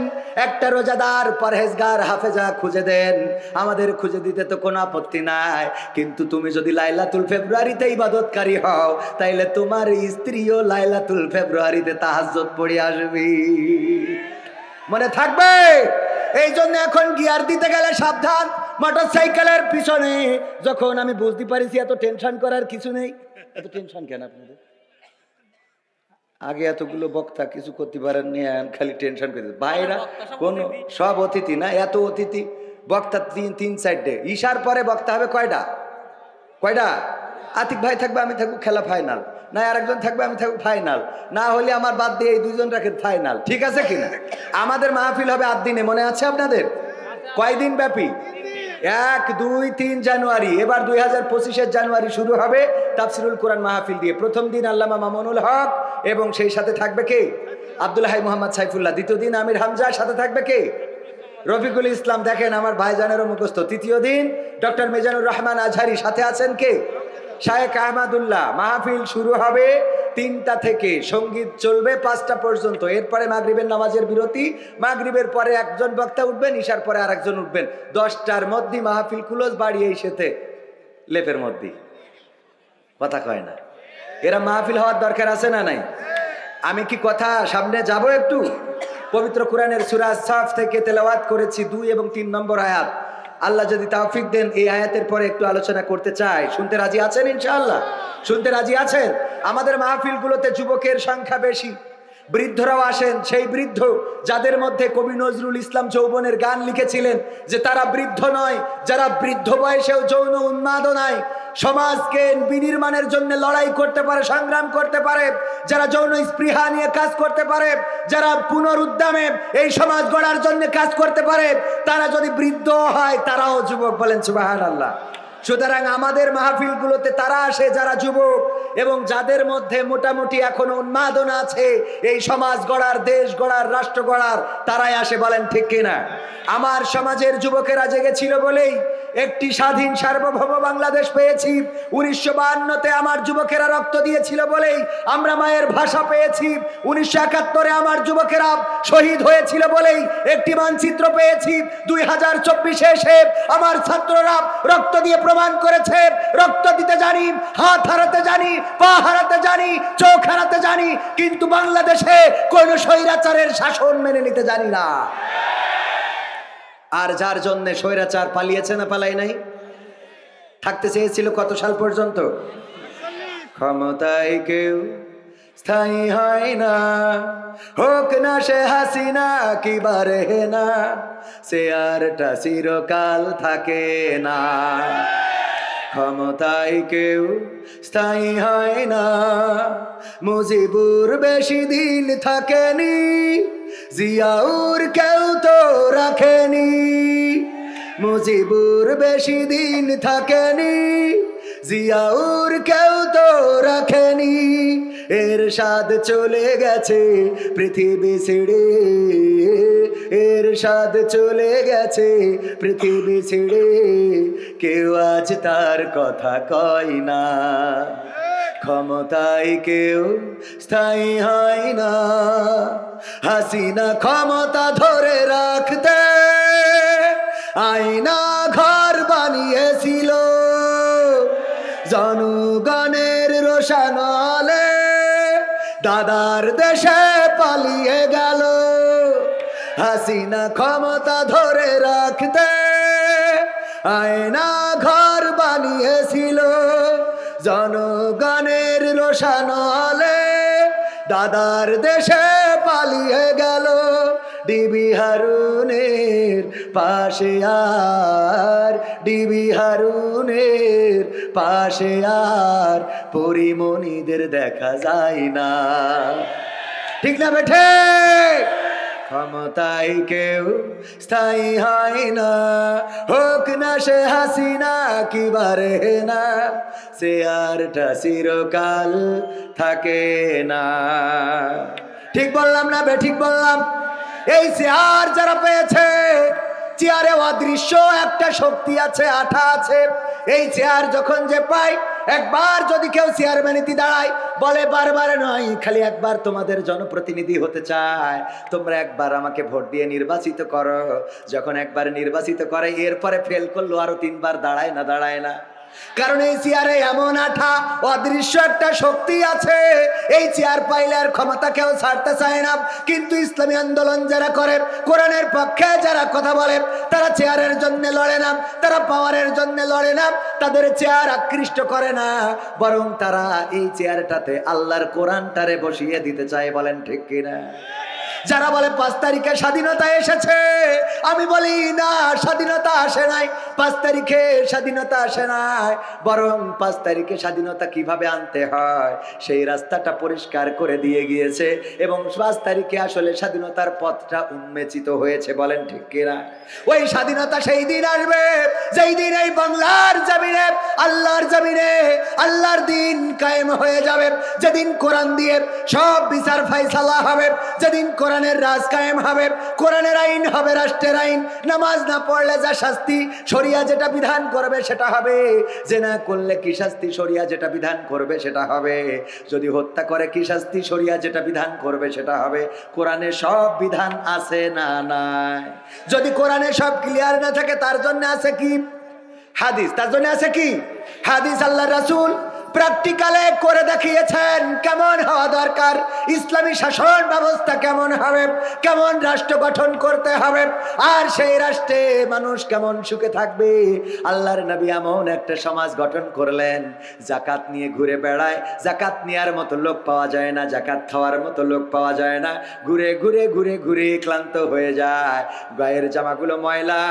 একটা রোজাদার পরহেজগার হাফেজা খুঁজে দেন, আমাদের খুঁজে দিতে তো কোনো আপত্তি নাই। কিন্তু তুমি যদি লাইলাতুল ফেব্রুয়ারিতে ইবাদতকারী হও তাইলে তোমার স্ত্রীও লাইলাতুল ফেব্রুয়ারিতে তাহাজ্জুদ পড়ে আসবে, মনে থাকবে। এই জন্য এখন গিয়ার দিতে গেলে সাবধান। মোটরসাইকেলের পিছনে যখন আমি বুঝতে পারিছি এত টেনশন করার কিছু নেই। এত টেনশন কেন আপনাদের? আগে এতগুলো বক্তা কিছু করতে পারেন নি, খালি টেনশন করে ভাইরা কোন সব অতিথি না, এত অতিথি বক্তা 3-4 ঈশার পরে বক্তা হবে কয়টা? আতিক ভাই থাকবে, আমি থাকবো খেলা ফাইনাল, না আরেকজন থাকবে আমি থাকবো ফাইনাল, না হলে আমার বাদ দিয়ে এই 2 জন রাখেন ফাইনাল, ঠিক আছে কিনা? আমাদের মাহফিল হবে 8 দিনে, মনে আছে আপনাদের? কয়দিন ব্যাপী? 1, 2, 3 জানুয়ারি। এবার 2025 জানুয়ারি শুরু হবে তাফসিরুল কোরআন মাহফিল দিয়ে। প্রথম দিন আল্লামা মামুনুল হক এবং সেই সাথে থাকবে কে? আব্দুল হাই মোহাম্মদ সাইফুল্লাহ। দ্বিতীয় দিন আমির হামজা, সাথে থাকবে কে? রফিকুল ইসলাম, দেখেন আমার ভাইজানেরও মুখস্থ। তৃতীয় দিন ডক্টর মিজানুর রহমান আজহারি, সাথে আছেন কে? শায়েখ আহমদুল্লাহ। মাহফিল শুরু হবে 3টা থেকে, সঙ্গীত চলবে 5টা পর্যন্ত। এরপরে মাগরিবের নামাজের বিরতি, মাগরিবের পরে একজন বক্তা উঠবেন, ঈশার পরে আরেকজন উঠবেন। 10টার মধ্যে মাহফিল ক্লোজ, বাড়ি এই সাথে লেপের মধ্যে। কথা কয় না? এরা মাহফিল হওয়ার দরকার আছে না নাই? আমি কি কথা সামনে যাব একটু? পবিত্র কোরআনের সূরা সাফ থেকে তেলাওয়াত করেছি 2 এবং 3 নম্বর আয়াত। আল্লাহ যদি তৌফিক দেন এই আয়াতের পরে একটু আলোচনা করতে চাই। শুনতে রাজি আছেন ইনশাআল্লাহ? শুনতে রাজি আছেন? আমাদের মাহফিলগুলোতে যুবকের সংখ্যা বেশি, বৃদ্ধরাও আসেন। সেই বৃদ্ধ যাদের মধ্যে কবি নজরুল ইসলাম যৌবনের গান লিখেছিলেন যে তারা বৃদ্ধ নয়, যারা বৃদ্ধ বয়সেও যৌন উন্মাদনায় সমাজকে বিনির্মাণের জন্য লড়াই করতে পারে, সংগ্রাম করতে পারে, যারা যৌন স্পৃহা নিয়ে কাজ করতে পারে, যারা পুনরুদ্যমে এই সমাজ গড়ার জন্য কাজ করতে পারে, তারা যদি বৃদ্ধ হয় তারাও যুবক। বলেন সুবহানাল্লাহ। সুতরাং আমাদের মাহফিলগুলোতে তারা আসে যারা যুবক এবং যাদের মধ্যে মোটামুটি এখনো উন্মাদনা আছে এই সমাজ গড়ার, দেশ গড়ার, রাষ্ট্র গড়ার, তারাই আসে। বলেন ঠিক কিনা? আমার সমাজের যুবকেরা জেগেছিল বলেই একটি স্বাধীন সার্বভৌম বাংলাদেশ পেয়েছি। 1952-তে আমার যুবকেরা রক্ত দিয়েছিল বলেই আমরা মায়ের ভাষা পেয়েছি। 1971-এ আমার যুবকেরা শহীদ হয়েছিল বলেই একটি মানচিত্র পেয়েছি। 2024-এ এসে আমার ছাত্ররা রক্ত দিয়ে প্রমাণ করেছে রক্ত দিতে জানি, হাত হারাতে জানি, পা হারাতে জানি, চোখ হারাতে জানি, কিন্তু বাংলাদেশে কোন স্বৈরাচারের শাসন মেনে নিতে জানি না। আর যার জন্য স্বৈরাচার পালিয়েছে না পালাই নাই, থাকতে চেয়েছিল কত সাল পর্যন্ত? ক্ষমতায় কেউ স্থায়ী হয় না, হোক না সে হাসিনা কি বারে না, সে আরটা চিরকাল থাকে না। ক্ষমতায় কেউ স্থায়ী হয় না, মুজিবুর বেশি দিন থাকেনি, জিয়াউর কেউ তো রাখেনি। মুজিবুর বেশি দিন থাকেনি, জিয়াউর কেউ তো রাখেনি। এরশাদ চলে গেছে পৃথিবী ছেড়ে, এরশাদ চলে গেছে পৃথিবী ছেড়ে, কেউ আজ তার কথা কয় না। ক্ষমতায় কেউ স্থায়ী হয় না, হাসিনা ক্ষমতা ধরে রাখতে আয়না ঘর বানিয়েছিল, জনগণের রোশানলে দাদার দেশে পালিয়ে গেল। হাসিনা ক্ষমতা ধরে রাখতে আয়না ঘর বানিয়েছিল, জনগণের রোশানলে দাদার দেশে পালিয়ে গেল। ডিবি হারুনের পাশে আর, ডিবি হারুনের পাশে আর পরিমণিদের দেখা যায় না। ঠিক না বেঠে? ক্ষমতায় কেউ স্থায়ী হয় না, হোক না সে হাসিনা কি বারে না, সে আরটা চিরকাল থাকে না। ঠিক বললাম না বে? ঠিক বললাম? এই চেয়ার যারা পেয়েছে, চেয়ারে অদৃশ্য একটা শক্তি আছে, আঠা আছে। এই চেয়ার যখন যে পায়, একবার যদি কেউ চেয়ারম্যানিতে দাঁড়ায়, বলে বারবার নয়, খালি একবার তোমাদের জনপ্রতিনিধি হতে চায়, তোমরা একবার আমাকে ভোট দিয়ে নির্বাচিত করো। যখন একবার নির্বাচিত করে, এরপরে ফেল করলো আরো 3 বার দাঁড়ায় না, দাঁড়ায় না। কারণ এই চেয়ারে এমন আঠা, অদৃশ্য একটা শক্তি আছে। এই চেয়ার পাইলে আর ক্ষমতা কেউ ছাড়তে চায় না। কিন্তু ইসলামী আন্দোলন যারা করে, কোরআনের পক্ষে যারা কথা বলে, তারা চেয়ারের জন্য লড়ে না, তারা পাওয়ারের জন্য লড়ে না, তাদের চেয়ার আকৃষ্ট করে না, বরং তারা এই চেয়ারটাতে আল্লাহর কোরআনটারে বসিয়ে দিতে চায়। বলেন ঠিক কিনা? যারা বলে 5 তারিখে স্বাধীনতা এসেছে, আমি বলি না, স্বাধীনতা আসে নাই। 5 তারিখে স্বাধীনতা আসে নাই, বরং 5 তারিখে স্বাধীনতা কিভাবে আনতে হয় সেই রাস্তাটা পরিষ্কার করে দিয়ে গিয়েছে, এবং 5 তারিখে আসলে স্বাধীনতার পথটা উন্মোচিত হয়েছে। বলেন ঠিক কিনা? ওই স্বাধীনতা সেই দিন আসবে যেই দিন এই বাংলার জমিনে, আল্লাহর জমিনে আল্লাহর দিন কায়েম হয়ে যাবে, যেদিন কোরআন দিয়ে সব বিচার ফায়সালা হবে, যেদিন কোরআনের রাজ কায়েম হবে, কোরআনের আইন হবে রাষ্ট্রের আইন। নামাজ না পড়লে যা শাস্তি, শরিয়া যেটা বিধান করবে সেটা হবে। জেনা করলে কি শাস্তি, শরিয়া যেটা বিধান করবে সেটা হবে। যদি হত্যা করে কি শাস্তি, শরিয়া যেটা বিধান করবে সেটা হবে। কোরআনে সব বিধান আছে না নাই? যদি কোরআনে সব ক্লিয়ার না থাকে, তার জন্য আছে কি? হাদিস। তার জন্য আছে কি? হাদিস। আল্লাহ রাসূল প্র্যাকটিক্যালে করে দেখিয়েছেন কেমন হওয়া দরকার, ইসলামী শাসন ব্যবস্থা কেমন হবে, কেমন রাষ্ট্র গঠন করতে হবে, আর সেই রাষ্ট্রে মানুষ কেমন সুখে থাকবে। আল্লাহর নবী এমন একটা সমাজ গঠন করলেন, যাকাত নিয়ে ঘুরে বেড়ায়, যাকাত নেওয়ার মতো লোক পাওয়া যায় না, যাকাত খাওয়ার মতো লোক পাওয়া যায় না, ঘুরে ঘুরে ঘুরে ঘুরে ক্লান্ত হয়ে যায়, গায়ের জামাগুলো ময়লা,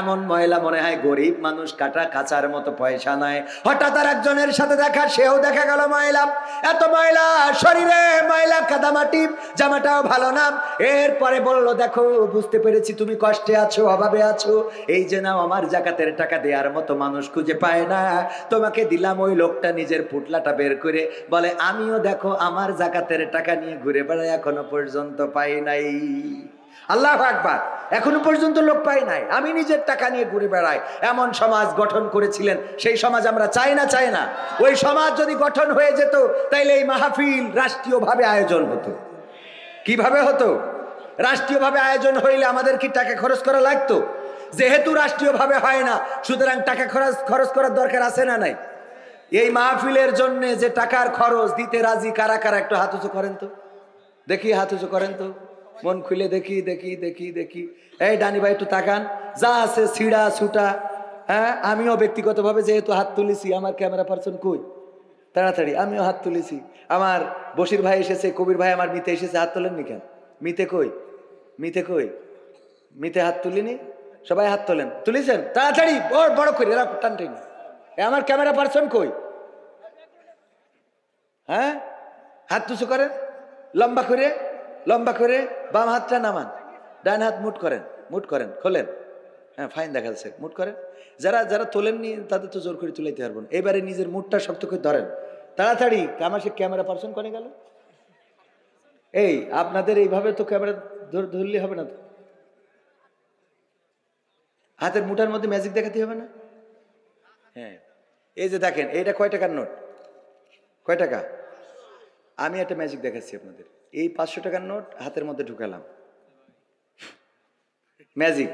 এমন ময়লা মনে হয় গরিব মানুষ কাটা কাচার মতো পয়সা নাই। হঠাৎ আর একজনের সাথে দেখা, সেও দেখা গেল ময়লা, এত ময়লা শরীরে, ময়লা কাদামাটি, জামাটাও ভালো না। এরপরে বললো, দেখো বুঝতে পেরেছি তুমি কষ্টে আছো, অভাবে আছো, এই যে নাও আমার যাকাতের টাকা দেওয়ার মতো মানুষ খুঁজে পায় না, তোমাকে দিলাম। ওই লোকটা নিজের পুটলাটা বের করে বলে, আমিও দেখো আমার যাকাতের টাকা নিয়ে ঘুরে বেড়াই, এখনো পর্যন্ত পাই নাই। আল্লাহু আকবার, এখনো পর্যন্ত লোক পাই নাই, আমি নিজের টাকা নিয়ে ঘুরে বেড়াই। এমন সমাজ গঠন করেছিলেন, সেই সমাজ আমরা চাই না, চাই না। ওই সমাজ যদি গঠন হয়ে যেত, তাইলে এই মাহফিল রাষ্ট্রীয়ভাবে আয়োজন হতো। কিভাবে হতো? রাষ্ট্রীয়ভাবে আয়োজন হইলে আমাদের কি টাকা খরচ করা লাগতো? যেহেতু রাষ্ট্রীয়ভাবে হয় না, সুতরাং টাকা খরচ করার দরকার আছে না নাই? এই মাহফিলের জন্য যে টাকার খরচ দিতে রাজি কারা কারা, একটু হাত উঁচু করেন তো দেখি, হাত উঁচু করেন তো, মন খুলে দেখি দেখি দেখি দেখি। এই ডানি ভাই একটু তাকান, যা আছে ছিড়া ছুটা। হ্যাঁ, আমিও ব্যক্তিগতভাবে যেহেতু হাত তুলেছি, আমার ক্যামেরা পার্সন কই, তাড়াতাড়ি আমিও হাত তুলেছি। আমার বশির ভাই এসেছে, কবির ভাই আমার মিতে এসেছে, হাত তোলেননি কেন? মিতে কই? মিতে কই? মিতে হাত তুলিনি? সবাই হাত তোলেন, তুলেছেন? তাড়াতাড়ি বড় করে টান টেন। আমার ক্যামেরা পার্সন কই? হ্যাঁ, হাত উঁচু করেন, লম্বা করে, লম্বা করে। বাম হাতটা নামান, ডান হাত মুট করেন, মুট করেন, খোলেন। হ্যাঁ, ফাইন দেখা যাচ্ছে, মুট করেন। যারা যারা তোলেননি তাদের তো জোর করে তুলাইতে পারবো না। এবারে নিজের মুটটা শক্ত করে ধরেন, তাড়াতাড়ি। আমার সে ক্যামেরা পার্সন করে গেল। এই আপনাদের এইভাবে তো ক্যামেরা ধরলে হবে না তো, হাতের মুঠার মধ্যে ম্যাজিক দেখাতে হবে না? হ্যাঁ, এই যে দেখেন, এইটা কয় টাকার নোট? কয় টাকা? আমি একটা ম্যাজিক দেখাচ্ছি আপনাদের। এই 500 টাকার নোট হাতের মধ্যে ঢুকালাম, ম্যাজিক।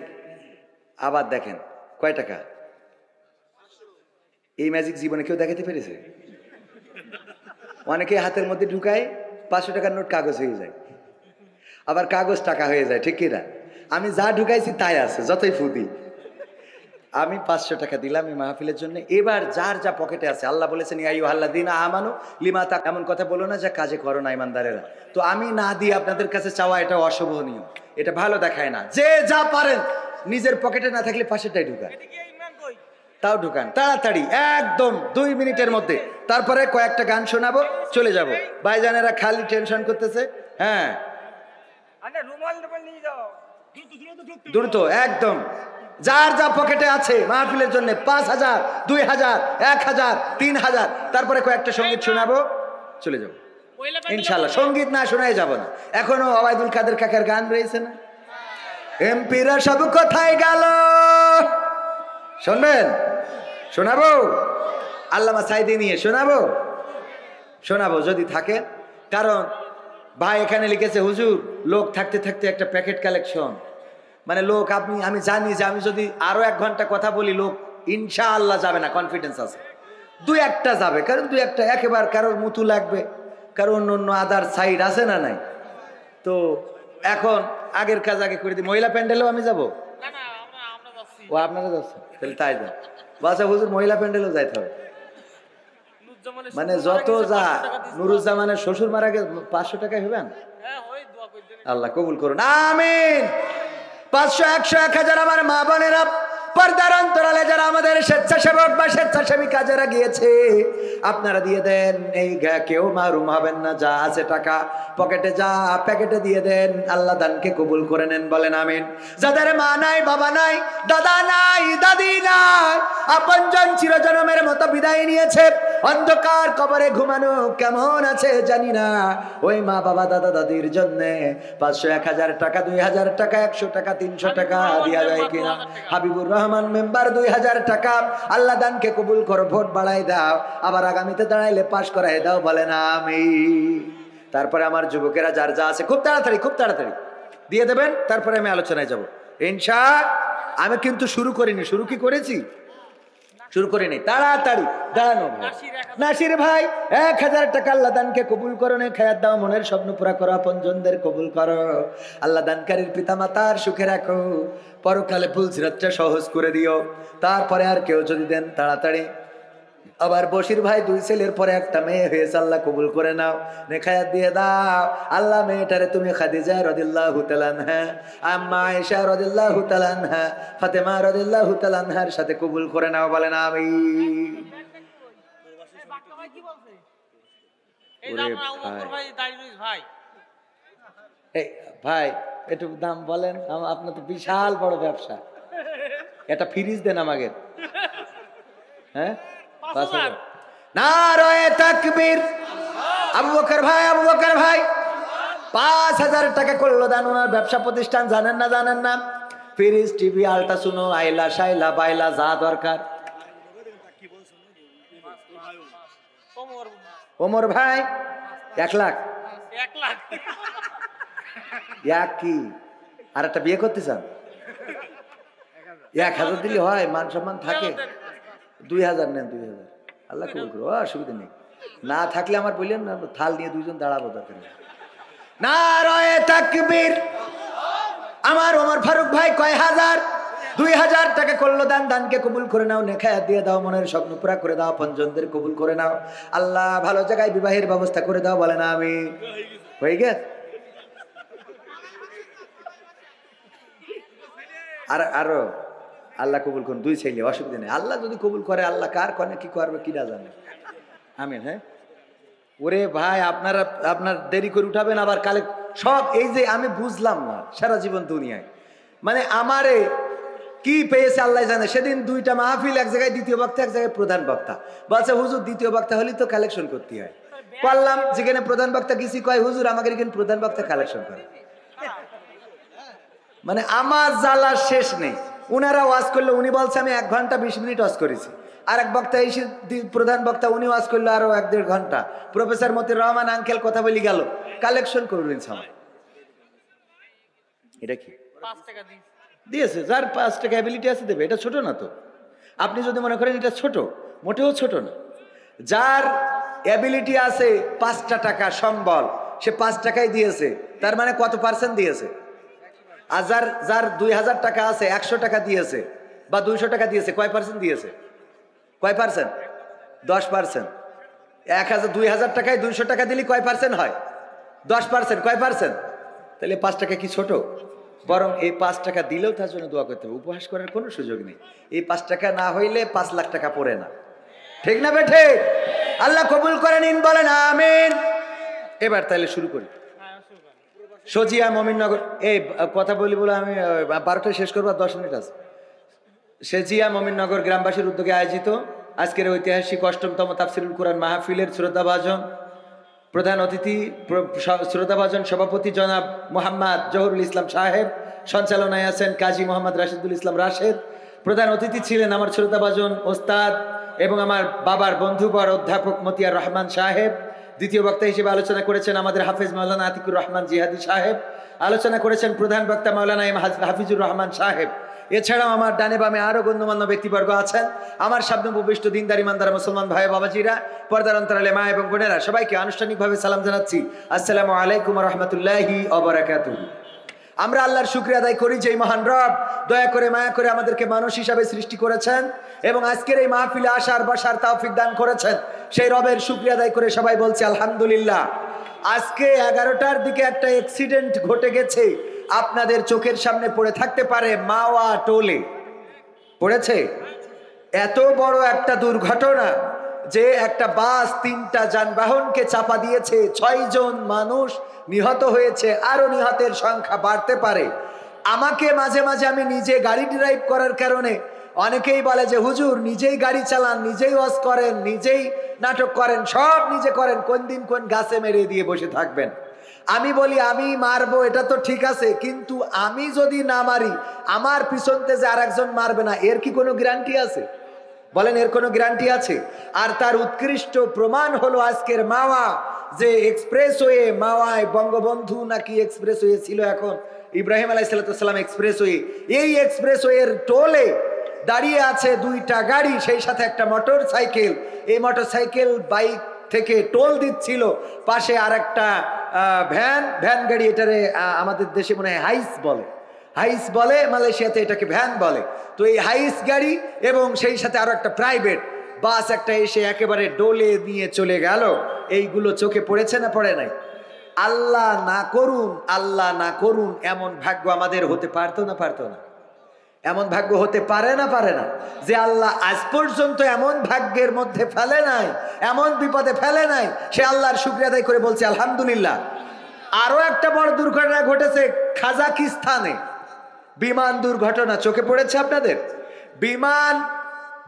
আবার দেখেন কয় টাকা। এই ম্যাজিক জীবনে কেউ দেখাতে পেরেছে? অনেকে হাতের মধ্যে ঢুকায়, 500 টাকার নোট কাগজ হয়ে যায়, আবার কাগজ টাকা হয়ে যায়, ঠিক কিনা? আমি যা ঢুকাইছি তাই আছে, যতই ফুদি। আমি 500 টাকা দিলাম এই মাহফিলের জন্য। এবার যার যা পকেটে আছে, আল্লাহ বলেছেন ইয়া আইয়ুহাল্লাযীনা আমানু লিমা তা, এমন কথা বলো না যা কাজে করো না ইমানদারেরা। তো আমি না দিয়ে আপনাদের কাছে চাওয়া এটা অশোভনীয়, এটা ভালো দেখায় না। যে যা পারেন, নিজের পকেটে না থাকলে পাশেরটাই ঢুকান, তাও ঢুকান তাড়াতাড়ি, একদম 2 মিনিটের মধ্যে। তারপরে কয়েকটা গান শোনাবো, চলে যাব। ভাইজানেরা খালি টেনশন করতেছে। হ্যাঁ, দ্রুত একদম, যার যা পকেটে আছে মাহফিলের জন্য 5,000, 2,000, 1,000, 3,000। তারপরে কয়েকটা সঙ্গীত শোনাবো, চলে যাব ইনশাল্লাহ। সঙ্গীত না শোনাই যাব না। এখনো ওবায়দুল কাদের কাকার গান রয়েছে না, এমপিরা সব কোথায় গেল, শুনবেন? শোনাবো আল্লামা সাইদি নিয়ে, শোনাবো শোনাবো যদি থাকে। কারণ ভাই এখানে লিখেছে, হুজুর লোক থাকতে থাকতে একটা প্যাকেট কালেকশন, মানে লোক আমি জানি যে আমি যদি আরো 1 ঘন্টা কথা বলি, লোক ইনশাআল্লাহ যাবে না, কনফিডেন্স আছে। 2-1টা যাবে, কারণ 2-1টা একেবারে কারোর মুতু লাগবে, কারণ অন্য আদার সাইড আছে না নাই। তো এখন আগের কাজ আগে করে দিই। মহিলা প্যান্ডেলেও আমি যাবো? ও আপনারা যাচ্ছেন, তাহলে তাই যান। বাসা হুজুর মহিলা প্যান্ডেলেও যাইতে হবে, মানে যত যা। নুরুজ্জামানের শ্বশুর মারা গেছে, 500 টাকায় হবেন? আল্লাহ কবুল করুন, আমিন। 500, 100, 1000 আমার মা বোনেরা, পর্দার অন্তরালে যারা আমাদের স্বেচ্ছাসেবক বা স্বেচ্ছাসেবিকা যারা গিয়েছে, আপনারা দিয়ে দেন। এই কেউ মাহরুম হবেন না, যা আছে টাকা পকেটে, যা প্যাকেটে দিয়ে দেন। আল্লাহ দানকে কবুল করে নেন, বলেন আমিন। যাদের মা নাই, বাবা নাই, দাদা নাই, দাদি নাই, আপনজন চিরজনমের মতো বিদায় নিয়েছে, অন্ধকার কবরে ঘুমানো কেমন আছে জানি না, ওই মা বাবা দাদা দাদির জন্য 500, 1000 টাকা, 2000 টাকা, 100 টাকা, 300 টাকা দেওয়া যায় কিনা? হাবিবুর রহমান মেম্বার 2000 টাকা। আল্লাহ দানকে কবুল করো, ভোট বাড়াই দাও, আবার আগামীতে দাঁড়াইলে পাশ করাই দাও, বলেন আমিন। তারপরে আমার যুবকেরা যার যা আছে খুব তাড়াতাড়ি দিয়ে দেবেন, তারপরে আমি আলোচনায় যাব ইনশাআল্লাহ। আমি কিন্তু শুরু করিনি, শুরু কি করেছি? শুরু করে নেই, তাড়াতাড়ি দাঁড়ানো ভাই। নাসির ভাই 1000 টাকা আল্লাহ দানকে কবুল করো, নে খায়াত দাও, মনের স্বপ্ন পুরা করো, আপনজনদের কবুল করো, আল্লাহ দানকারীর পিতা মাতার সুখে রাখো, পরকালে ফুলসিরাতটা সহজ করে দিও। তারপরে আর কেউ যদি দেন তাড়াতাড়ি। আবার বশির ভাই 2 ছেলের পরে একটা মেয়ে হয়েছে, আল্লাহ কবুল করে নাও, নেখায়াত দিয়ে দাও আল্লাহ। মেয়েটারে তুমি খাদিজা রাদিয়াল্লাহু তাআলা আনহা, আম্মা আয়েশা রাদিয়াল্লাহু তাআলা আনহা, ফাতেমা রাদিয়াল্লাহু তাআলা আনহার সাথে কবুল করে নাও, বলেন আমিন। এই ভাই একটু দাম বলেন, আপনার তো বিশাল বড় ব্যবসা, এটা ফ্রিজ দেন আমাকে। হ্যাঁ, নারায়ে তাকবীর। আবু বকর ভাই, আবু বকর ভাই 5000 টাকা করলো দান। ওনার ব্যবসা প্রতিষ্ঠান জানেন না? জানেন না? ফ্রিজ, টিভি, আল্ট্রাসোনো, আইলা, শাইলা, বাইলা, যা দরকার। ওমর ভাই 1 লাখ। 1 লাখ এক কি আর একটা বিয়ে করতে চান? 1000 দিলে হয়, মান সম্মান থাকে। 2000 নেন, 2000 আল্লাহ কবুল করো, অসুবিধা নেই। না থাকলে আমার বললেন না, থাল নিয়ে 2 জন দাঁড়াবো দরকার। নারায়ে তাকবীর। আমার ওমর ফারুক ভাই কয় হাজার? 2000 টাকা করলো দান। দানকে কবুল করে নাও, নেখায়াত দিয়ে দাও, মনের স্বপ্ন পুরা করে দাও, আপনজনদের কবুল করে নাও, আল্লাহ ভালো জায়গায় বিবাহের ব্যবস্থা করে দাও, বলেন আমিন। হয়ে গেছে? আর আরো আল্লাহ কবুল করুন, 2 ছেলে, অসুবিধা নেই। আল্লাহ যদি কবুল করে, আল্লাহ কার কনে কি করবে কিনা জানে। আমিন। হ্যাঁ ওরে ভাই, আপনারা আপনার দেরি করে উঠাবেন আবার কালে সব। এই যে আমি বুঝলাম না সারা জীবন দুনিয়ায়, মানে আমারে কি পেয়েছে আল্লাহ জানে। সেদিন 2টা মাহফিল, এক জায়গায় দ্বিতীয় বক্তা, এক জায়গায় প্রধান বক্তা। বলছে হুজুর দ্বিতীয় বক্তা হলেই তো কালেকশন করতে হয়। বললাম যেখানে প্রধান বক্তা গেছি, কয় হুজুর আমাকে এখানে প্রধান বক্তা কালেকশন করে। মানে আমার জ্বালা শেষ নেই। উনারা ওয়াজ করলো, উনি বলছে আমি 1 ঘন্টা 20 মিনিট ওয়াজ করেছি। আর এক বক্তা এসে প্রধান বক্তা, উনি ওয়াজ করলো আরো 1-1.5 ঘন্টা। প্রফেসর মতিউর রহমান আঙ্কেল কথা বলি গেল, কালেকশন করলেন সবাই। এটা কি 5 টাকা দিয়েছে? যার 5 টাকা অ্যাবিলিটি আছে দেবে, এটা ছোট না তো। আপনি যদি মনে করেন এটা ছোট, মোটেও ছোট না। যার অ্যাবিলিটি আছে 5টা টাকা সম্বল, সে 5 টাকাই দিয়েছে, তার মানে কত পার্সেন্ট দিয়েছে? আর যার 2000 টাকা আছে, 100 টাকা দিয়েছে বা 200 টাকা দিয়েছে, কয় পার্সেন্ট দিয়েছে? কয় পার্সেন্ট? 10%। 2000 টাকায় 200 টাকা দিলে কয় পার্সেন্ট হয়? 10%। কয় পার্সেন্ট? তাহলে 5 টাকা কি ছোট? বরং এই 5 টাকা দিলেও তার জন্য দোয়া করতে হবে, উপহাস করার কোনো সুযোগ নেই। এই 5 টাকা না হইলে 5 লাখ টাকা পড়ে না, ঠিক না বেঠে? আল্লাহ কবুল করে নিন, বলেন আমিন। এবার তাহলে শুরু করি। সজিয়া মমিননগর, এই কথা বলি বলে আমি 12টায় শেষ করবো, 10 মিনিট আছে। সেজিয়া মমিননগর গ্রামবাসীর উদ্যোগে আয়োজিত আজকের ঐতিহাসিক 8তম তাফসিরুল কোরআন মাহফিলের শ্রদ্ধাভাজন প্রধান অতিথি, শ্রদ্ধাভাজন সভাপতি জনাব মোহাম্মদ জহুরুল ইসলাম সাহেব, সঞ্চালনায় আছেন কাজী মোহাম্মদ রাশিদুল ইসলাম রাশেদ। প্রধান অতিথি ছিলেন আমার শ্রদ্ধাভাজন ওস্তাদ এবং আমার বাবার বন্ধুবর অধ্যাপক মতিয়ার রহমান সাহেব। দ্বিতীয় বক্তা হিসেবে আলোচনা করেছেন আমাদের হাফেজ মাওলানা আতিকুর রহমান জিহাদি সাহেব। আলোচনা করেছেন প্রধান বক্তা মাওলানা এম হাফিজুর রহমান সাহেব। এছাড়াও আমার ডানে বামে আরো গণ্যমান্য ব্যক্তিবর্গ আছেন। আমার সামনে উপবিষ্ট দিনদার ইমানদার মুসলমান ভাই বাবাজিরা, পর্দার অন্তরালে মা এবং বোনেরা, সবাইকে আনুষ্ঠানিকভাবে সালাম জানাচ্ছি, আসসালামু আলাইকুম ওয়া রাহমাতুল্লাহি ওয়া বারাকাতুহু। আমরা আল্লাহর শুকরিয়া আদায় করি যে মহান রব দয়া করে মায়া করে আমাদেরকে মানুষ হিসাবে সৃষ্টি করেছেন এবং আজকের এই মাহফিলে আসার বসার তৌফিক দান করেছেন। সেই রবের শুকরিয়া আদায় করে সবাই বলছি আলহামদুলিল্লাহ। আজকে 11টার দিকে একটা অ্যাক্সিডেন্ট ঘটে গেছে, আপনাদের চোখের সামনে পড়ে থাকতে পারে, মাওয়া টোলে পড়েছে। এত বড় একটা দুর্ঘটনা যে একটা বাস 3টা যানবাহনকে চাপা দিয়েছে, 6 জন মানুষ নিহত হয়েছে, আরো নিহতের সংখ্যা বাড়তে পারে। আমাকে মাঝে মাঝে, আমি নিজে গাড়ি ড্রাইভ করার কারণে অনেকেই বলে যে হুজুর নিজেই গাড়ি চালান, নিজেই ওয়াজ করেন, নিজেই নাটক করেন, সব নিজে করেন, কোন দিন কোন গাছে মেরে দিয়ে বসে থাকবেন। আমি বলি আমি মারবো, এটা তো ঠিক আছে, কিন্তু আমি যদি না মারি আমার পিছনতে যে আরেকজন মারবে না, এর কি কোনো গ্যারান্টি আছে? বলেন, এর কোনো গ্যারান্টি আছে? আর তার উৎকৃষ্ট প্রমাণ হলো আজকের মাওয়া যে এক্সপ্রেসওয়ে, মাওয়ায় বঙ্গবন্ধু নাকি এক্সপ্রেসওয়ে ছিল, এখন ইব্রাহিম আলাইহিস সালাম এক্সপ্রেসওয়ে। এই এক্সপ্রেসওয়ের টোলে দাঁড়িয়ে আছে দুইটা গাড়ি, সেই সাথে একটা মোটর সাইকেল। এই মোটর সাইকেল বাইক থেকে টোল দিচ্ছিল, পাশে আর একটা ভ্যান গাড়ি, এটারে আমাদের দেশে মনে হয় হাইস বলে, হাইস বলে, মালয়েশিয়াতে এটাকে ভ্যান বলে। তো এই হাইস গাড়ি এবং সেই সাথে আরো একটা প্রাইভেট বাস একটা এসে একেবারে ডোলে নিয়ে চলে গেল। এইগুলো চোখে পড়েছে না পড়ে নাই? আল্লাহ না করুন, আল্লাহ না করুন, এমন ভাগ্য আমাদের হতে পারতো না পারতো না? এমন ভাগ্য হতে পারে না পারে না? যে আল্লাহ আজ পর্যন্ত এমন ভাগ্যের মধ্যে ফেলে নাই, এমন বিপদে ফেলে নাই, সে আল্লাহর শুকরিয়া আদায় করে বলছে আলহামদুলিল্লাহ। আরো একটা বড় দুর্ঘটনা ঘটেছে কাজাকিস্তানে, বিমান দুর্ঘটনা। চোখে পড়েছে আপনাদের? বিমান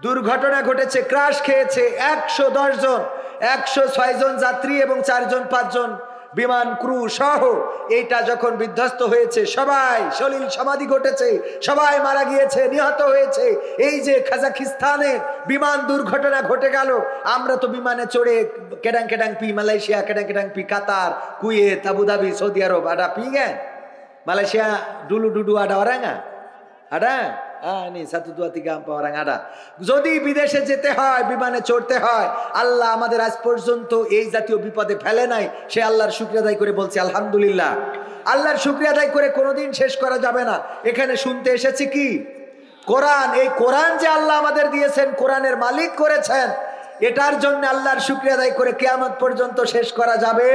দুর্ঘটনা ঘটেছে, ক্রাশ খেয়েছে 110 জন, 106 জন যাত্রী এবং 4 জন 5 জন বিমান ক্রু সহ। এইটা যখন বিধ্বস্ত হয়েছে, সবাই সলিল সমাধি ঘটেছে, সবাই মারা গিয়েছে, নিহত হয়েছে। এই যে কাজাকিস্তানে বিমান দুর্ঘটনা ঘটে গেল, আমরা তো বিমানে চড়ে কেডাং কেডাং পি মালয়েশিয়া, কেডাং কেডাং পি কাতার, কুয়েত, আবুধাবি, সৌদি আরব, আডা পি গে মালয়েশিয়া ডুলু ডুডু আডা ওরাঙ্গা আডা যদি বিদেশে যেতে হয়, বিমানে চড়তে হয়, আল্লাহ আমাদের আজ পর্যন্ত এই জাতীয় বিপদে ফেলে নাই, সে আল্লাহর শুকরিয়া আদায় করে বলছি আলহামদুলিল্লাহ। আল্লাহর শুকরিয়া আদায় করে কোনোদিন শেষ করা যাবে না। এখানে শুনতে এসেছি কি? কোরআন। এই কোরআন যে আল্লাহ আমাদের দিয়েছেন, কোরআনের মালিক করেছেন, এটার জন্য আল্লাহর শুকরিয়া আদায় করে কিয়ামত পর্যন্ত শেষ করা যাবে।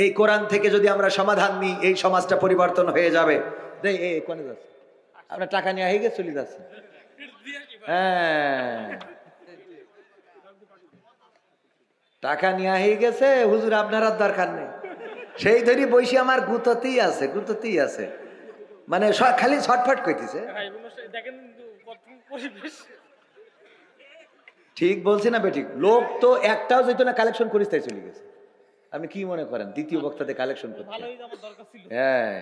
এই কোরআন থেকে যদি আমরা সমাধান নিই, এই সমাজটা পরিবর্তন হয়ে যাবে। কোনে যাচ্ছে আপনার? টাকা নিয়ে হয়ে গেছে, চলে যাচ্ছে। হ্যাঁ, টাকা নিয়ে হয়ে গেছে হুজুর, আপনার আর দরকার নেই। সেই ধরি বৈশি আমার গুততেই আছে, গুততেই আছে, মানে খালি ছটফট করতেছে। ঠিক বলছি না বেঠিক? লোক তো একটাও যেত না, কালেকশন করিস তাই চলে গেছে। আপনি কি মনে করেন দ্বিতীয় বক্তাতে কালেকশন করতে? হ্যাঁ,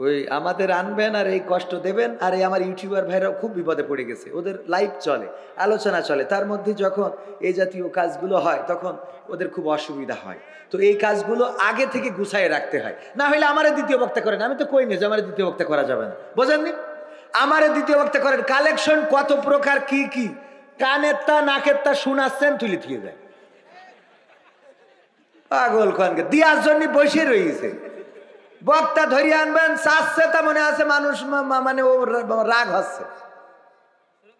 ওই আমাদের আনবেন আর এই কষ্ট দেবেন। আর এই আমার ইউটিউবার ভাইরাও খুব বিপদে পড়ে গেছে, ওদের লাইভ চলে, আলোচনা চলে, তার মধ্যে যখন এই জাতীয় কাজগুলো হয় তখন ওদের খুব অসুবিধা হয়। তো এই কাজগুলো আগে থেকে গুছায় রাখতে হয়, না হলে আমারে দ্বিতীয় বক্তা করেন। আমি তো কই না যে আমার দ্বিতীয় বক্তা করা যাবে না, বোঝেননি? আমারে দ্বিতীয় বক্তা করেন। কালেকশন কত প্রকার, কি কি, কানের তা নাকের তা শোনাচ্ছেন, তুলে দিয়ে যায় পাগল খানকে দিয়ার জন্য বসে রয়েছে। বক্তা ধরিয়ে আনবেন, চাচ্ছে তা মনে আছে মানুষ, মানে ও রাগ হচ্ছে,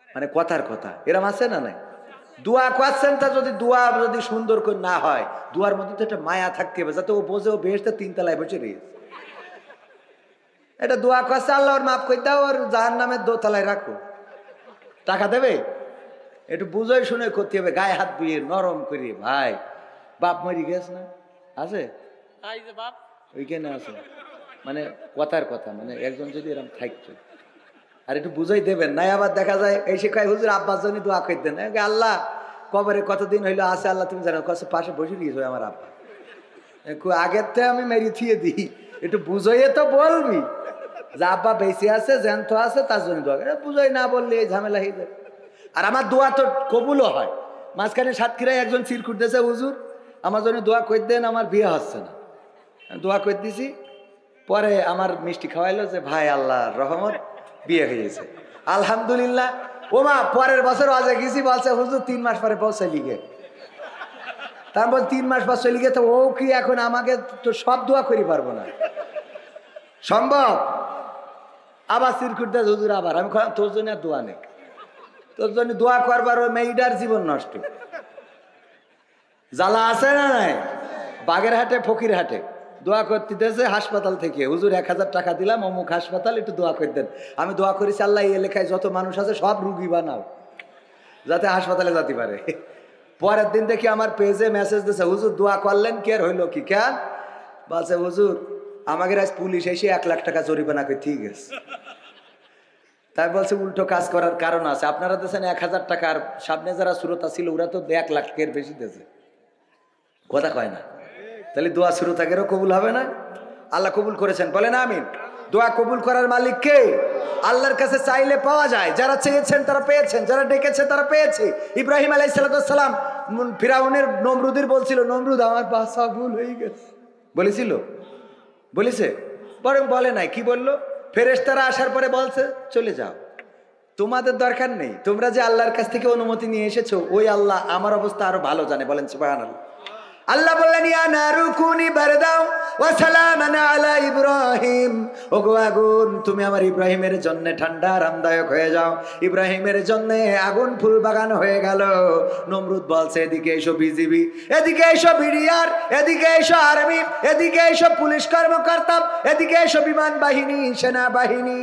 মানে কথার কথা এরম আছে না নাই? দোয়া করছেন, তা যদি দোয়া যদি সুন্দর করে না হয়, দোয়ার মধ্যে তো একটা মায়া থাকতে হবে, যাতে ও বোঝে ও বেহেশতে 3 তলায় বসে রয়েছে। এটা দোয়া করছে, আল্লাহ ওর মাফ করে দাও, ওর জাহান্নামের 2 তলায় রাখো। টাকা দেবে? একটু বুঝাই শুনে করতে হবে, গায়ে হাত বুয়ে নরম করিয়ে। ভাই বাপ মরি গেছ না, আছে ওইখানে আছে, মানে কথার কথা, মানে একজন যদি এরকম থাকতো আর একটু বুঝাই দেবেন। নাই আবার দেখা যায় এই শিক্ষায় হুজুর আব্বাস জন্য দোয়া করে দেন, আল্লাহ কবরে কতদিন হইলো আছে, আল্লাহ তুমি জানো, কাছে পাশে বসে দিয়েছ আমার আব্বা, আগের থেকে আমি মেরি থিয়ে দিই, একটু বুঝাইয়ে তো বলবি যে আব্বা বেঁচে আছে, জ্যান্ত আছে, তার জন্য দোয়া করে। বুঝাই না বললে এই ঝামেলা হয়ে যায়। আর আমার দোয়া তো কবুলও হয়। মাঝখানে সাতক্ষীরায় একজন চিরকুট দিয়েছে, হুজুর আমার জন্য দোয়া করে দেন, আমার বিয়ে হচ্ছে না। দোয়া করে দিছি, পরে আমার মিষ্টি খাওয়াইলো যে ভাই আল্লাহর রহমত বিয়ে হয়েছে, আলহামদুলিল্লাহ। ও মা, পরের বছর আজে গেছি, বলছে হুজুর 3 মাস পরে পৌঁছে লিগে। তারপর 3 মাস পর চলে গিয়ে, তো ও কি এখন আমাকে তো সব দোয়া করি পারবো না, সম্ভব? আবার চিরকুট দেয় হুজুর, আবার আমি তোর জন্য আর দোয়া নেই, তোর জন্য দোয়া করবার ওই মেয়েটার জীবন নষ্ট। জ্বালা আছে না নাই? বাগেরহাটে ফকিরহাটে দোয়া করতে দিয়েছে হাসপাতাল থেকে, হুজুর 1000 টাকা দিলাম, অমুক হাসপাতাল, একটু দোয়া করে দেন। আমি দোয়া করেছি, আল্লাহ এই এলাকায় যত মানুষ আছে সব রুগী বানাও, যাতে হাসপাতালে যেতে পারে। পরের দিন দেখি আমার পেজে মেসেজ দিয়েছে, হুজুর দোয়া করলেন, কি আর হইলো কি? কেন? বলছে হুজুর আমাদের আজ পুলিশ এসে 1 লাখ টাকা জরিমানা করে ঠিক আছে। তাই বলছে উল্টো কাজ করার কারণ আছে, আপনারা দিয়েছেন 1000 টাকার, সামনে যারা শ্রোতা ছিল ওরা তো 1 লাখ টাকার বেশি দিয়েছে, কথা কয় না? তাহলে দোয়া শ্রোতাদেরও কবুল হবে না? আল্লাহ কবুল করেছেন, বলেন আমিন। দোয়া কবুল করার মালিক কে? আল্লাহর কাছে চাইলে পাওয়া যায়, যারা চেয়েছেন তারা পেয়েছেন, যারা ডেকেছে তারা পেয়েছে। ইব্রাহিম আলাইহিস সালাম ফিরাউনের নমরুদের বলছিল, নমরুদ আমার বাসা ভুল হয়ে গেছে, বলেছিল? বলেছে? বরং বলে নাই, কি বললো? ফেরেশতারা আসার পরে বলছে চলে যাও, তোমাদের দরকার নেই, তোমরা যে আল্লাহর কাছ থেকে অনুমতি নিয়ে এসেছো ওই আল্লাহ আমার অবস্থা আরো ভালো জানে। বলেন সুবহানাল্লাহ। আল্লাহ বললেন ইয়া নারু কুনি বারদাও ওয়া সালামান আলা ইব্রাহিম, ওগো আগুন তুমি আমার ইব্রাহিমের জন্য ঠান্ডা আরামদায়ক হয়ে যাও। ইব্রাহিমের জন্য আগুন ফুল বাগান হয়ে গেল। নমরুদ বলছে এদিকে এসো বিজিবি, এদিকে এসো বিডিআর, এদিকে এসো আর্মি, এদিকে এসো পুলিশ কর্মকর্তা, এদিকে এসো বিমান বাহিনী, সেনাবাহিনী,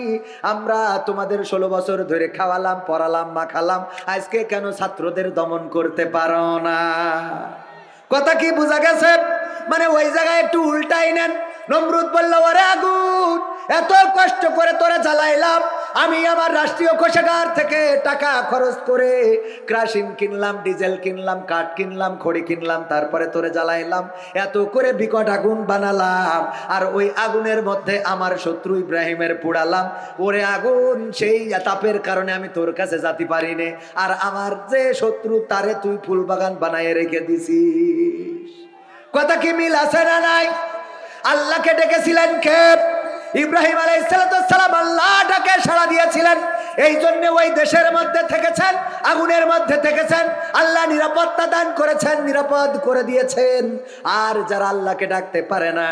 আমরা তোমাদের 16 বছর ধরে খাওয়ালাম পড়ালাম মাখালাম, আজকে কেন ছাত্রদের দমন করতে পারো না? কথা কি বোঝা গেছে? মানে ওই জায়গায় একটু উল্টাই নেন। নমরুদ বলল ওরে আগুন, এত কষ্ট করে তোরে জ্বালাইলাম, আমি আমার রাষ্ট্রীয় কোষাগার থেকে টাকা খরচ করে ক্রাশিন কিনলাম, ডিজেল কিনলাম, কাঠ কিনলাম, খড়ি কিনলাম, তারপরে তোরে জ্বালাইলাম, এত করে বিকট আগুন বানালাম, আর ওই আগুনের মধ্যে আমার শত্রু ইব্রাহিমের পোড়ালাম। ওরে আগুন, সেই তাপের কারণে আমি তোর কাছে যেতে পারি নে, আর আমার যে শত্রু তারে তুই ফুল বাগান বানায় রেখে দিছিস। কথা কি মিল আছে না নাই? আল্লাহকে ডেকেছিলেন কে? ইব্রাহিম আলাইহিস সালাম আল্লাহ ডাকে সাড়া দিয়েছিলেন, এই জন্য ওই দেশের মধ্যে থেকেছেন, আগুনের মধ্যে থেকেছেন, আল্লাহ নিরাপত্তা দান করেছেন, নিরাপদ করে দিয়েছেন। আর যারা আল্লাহকে ডাকতে পারে না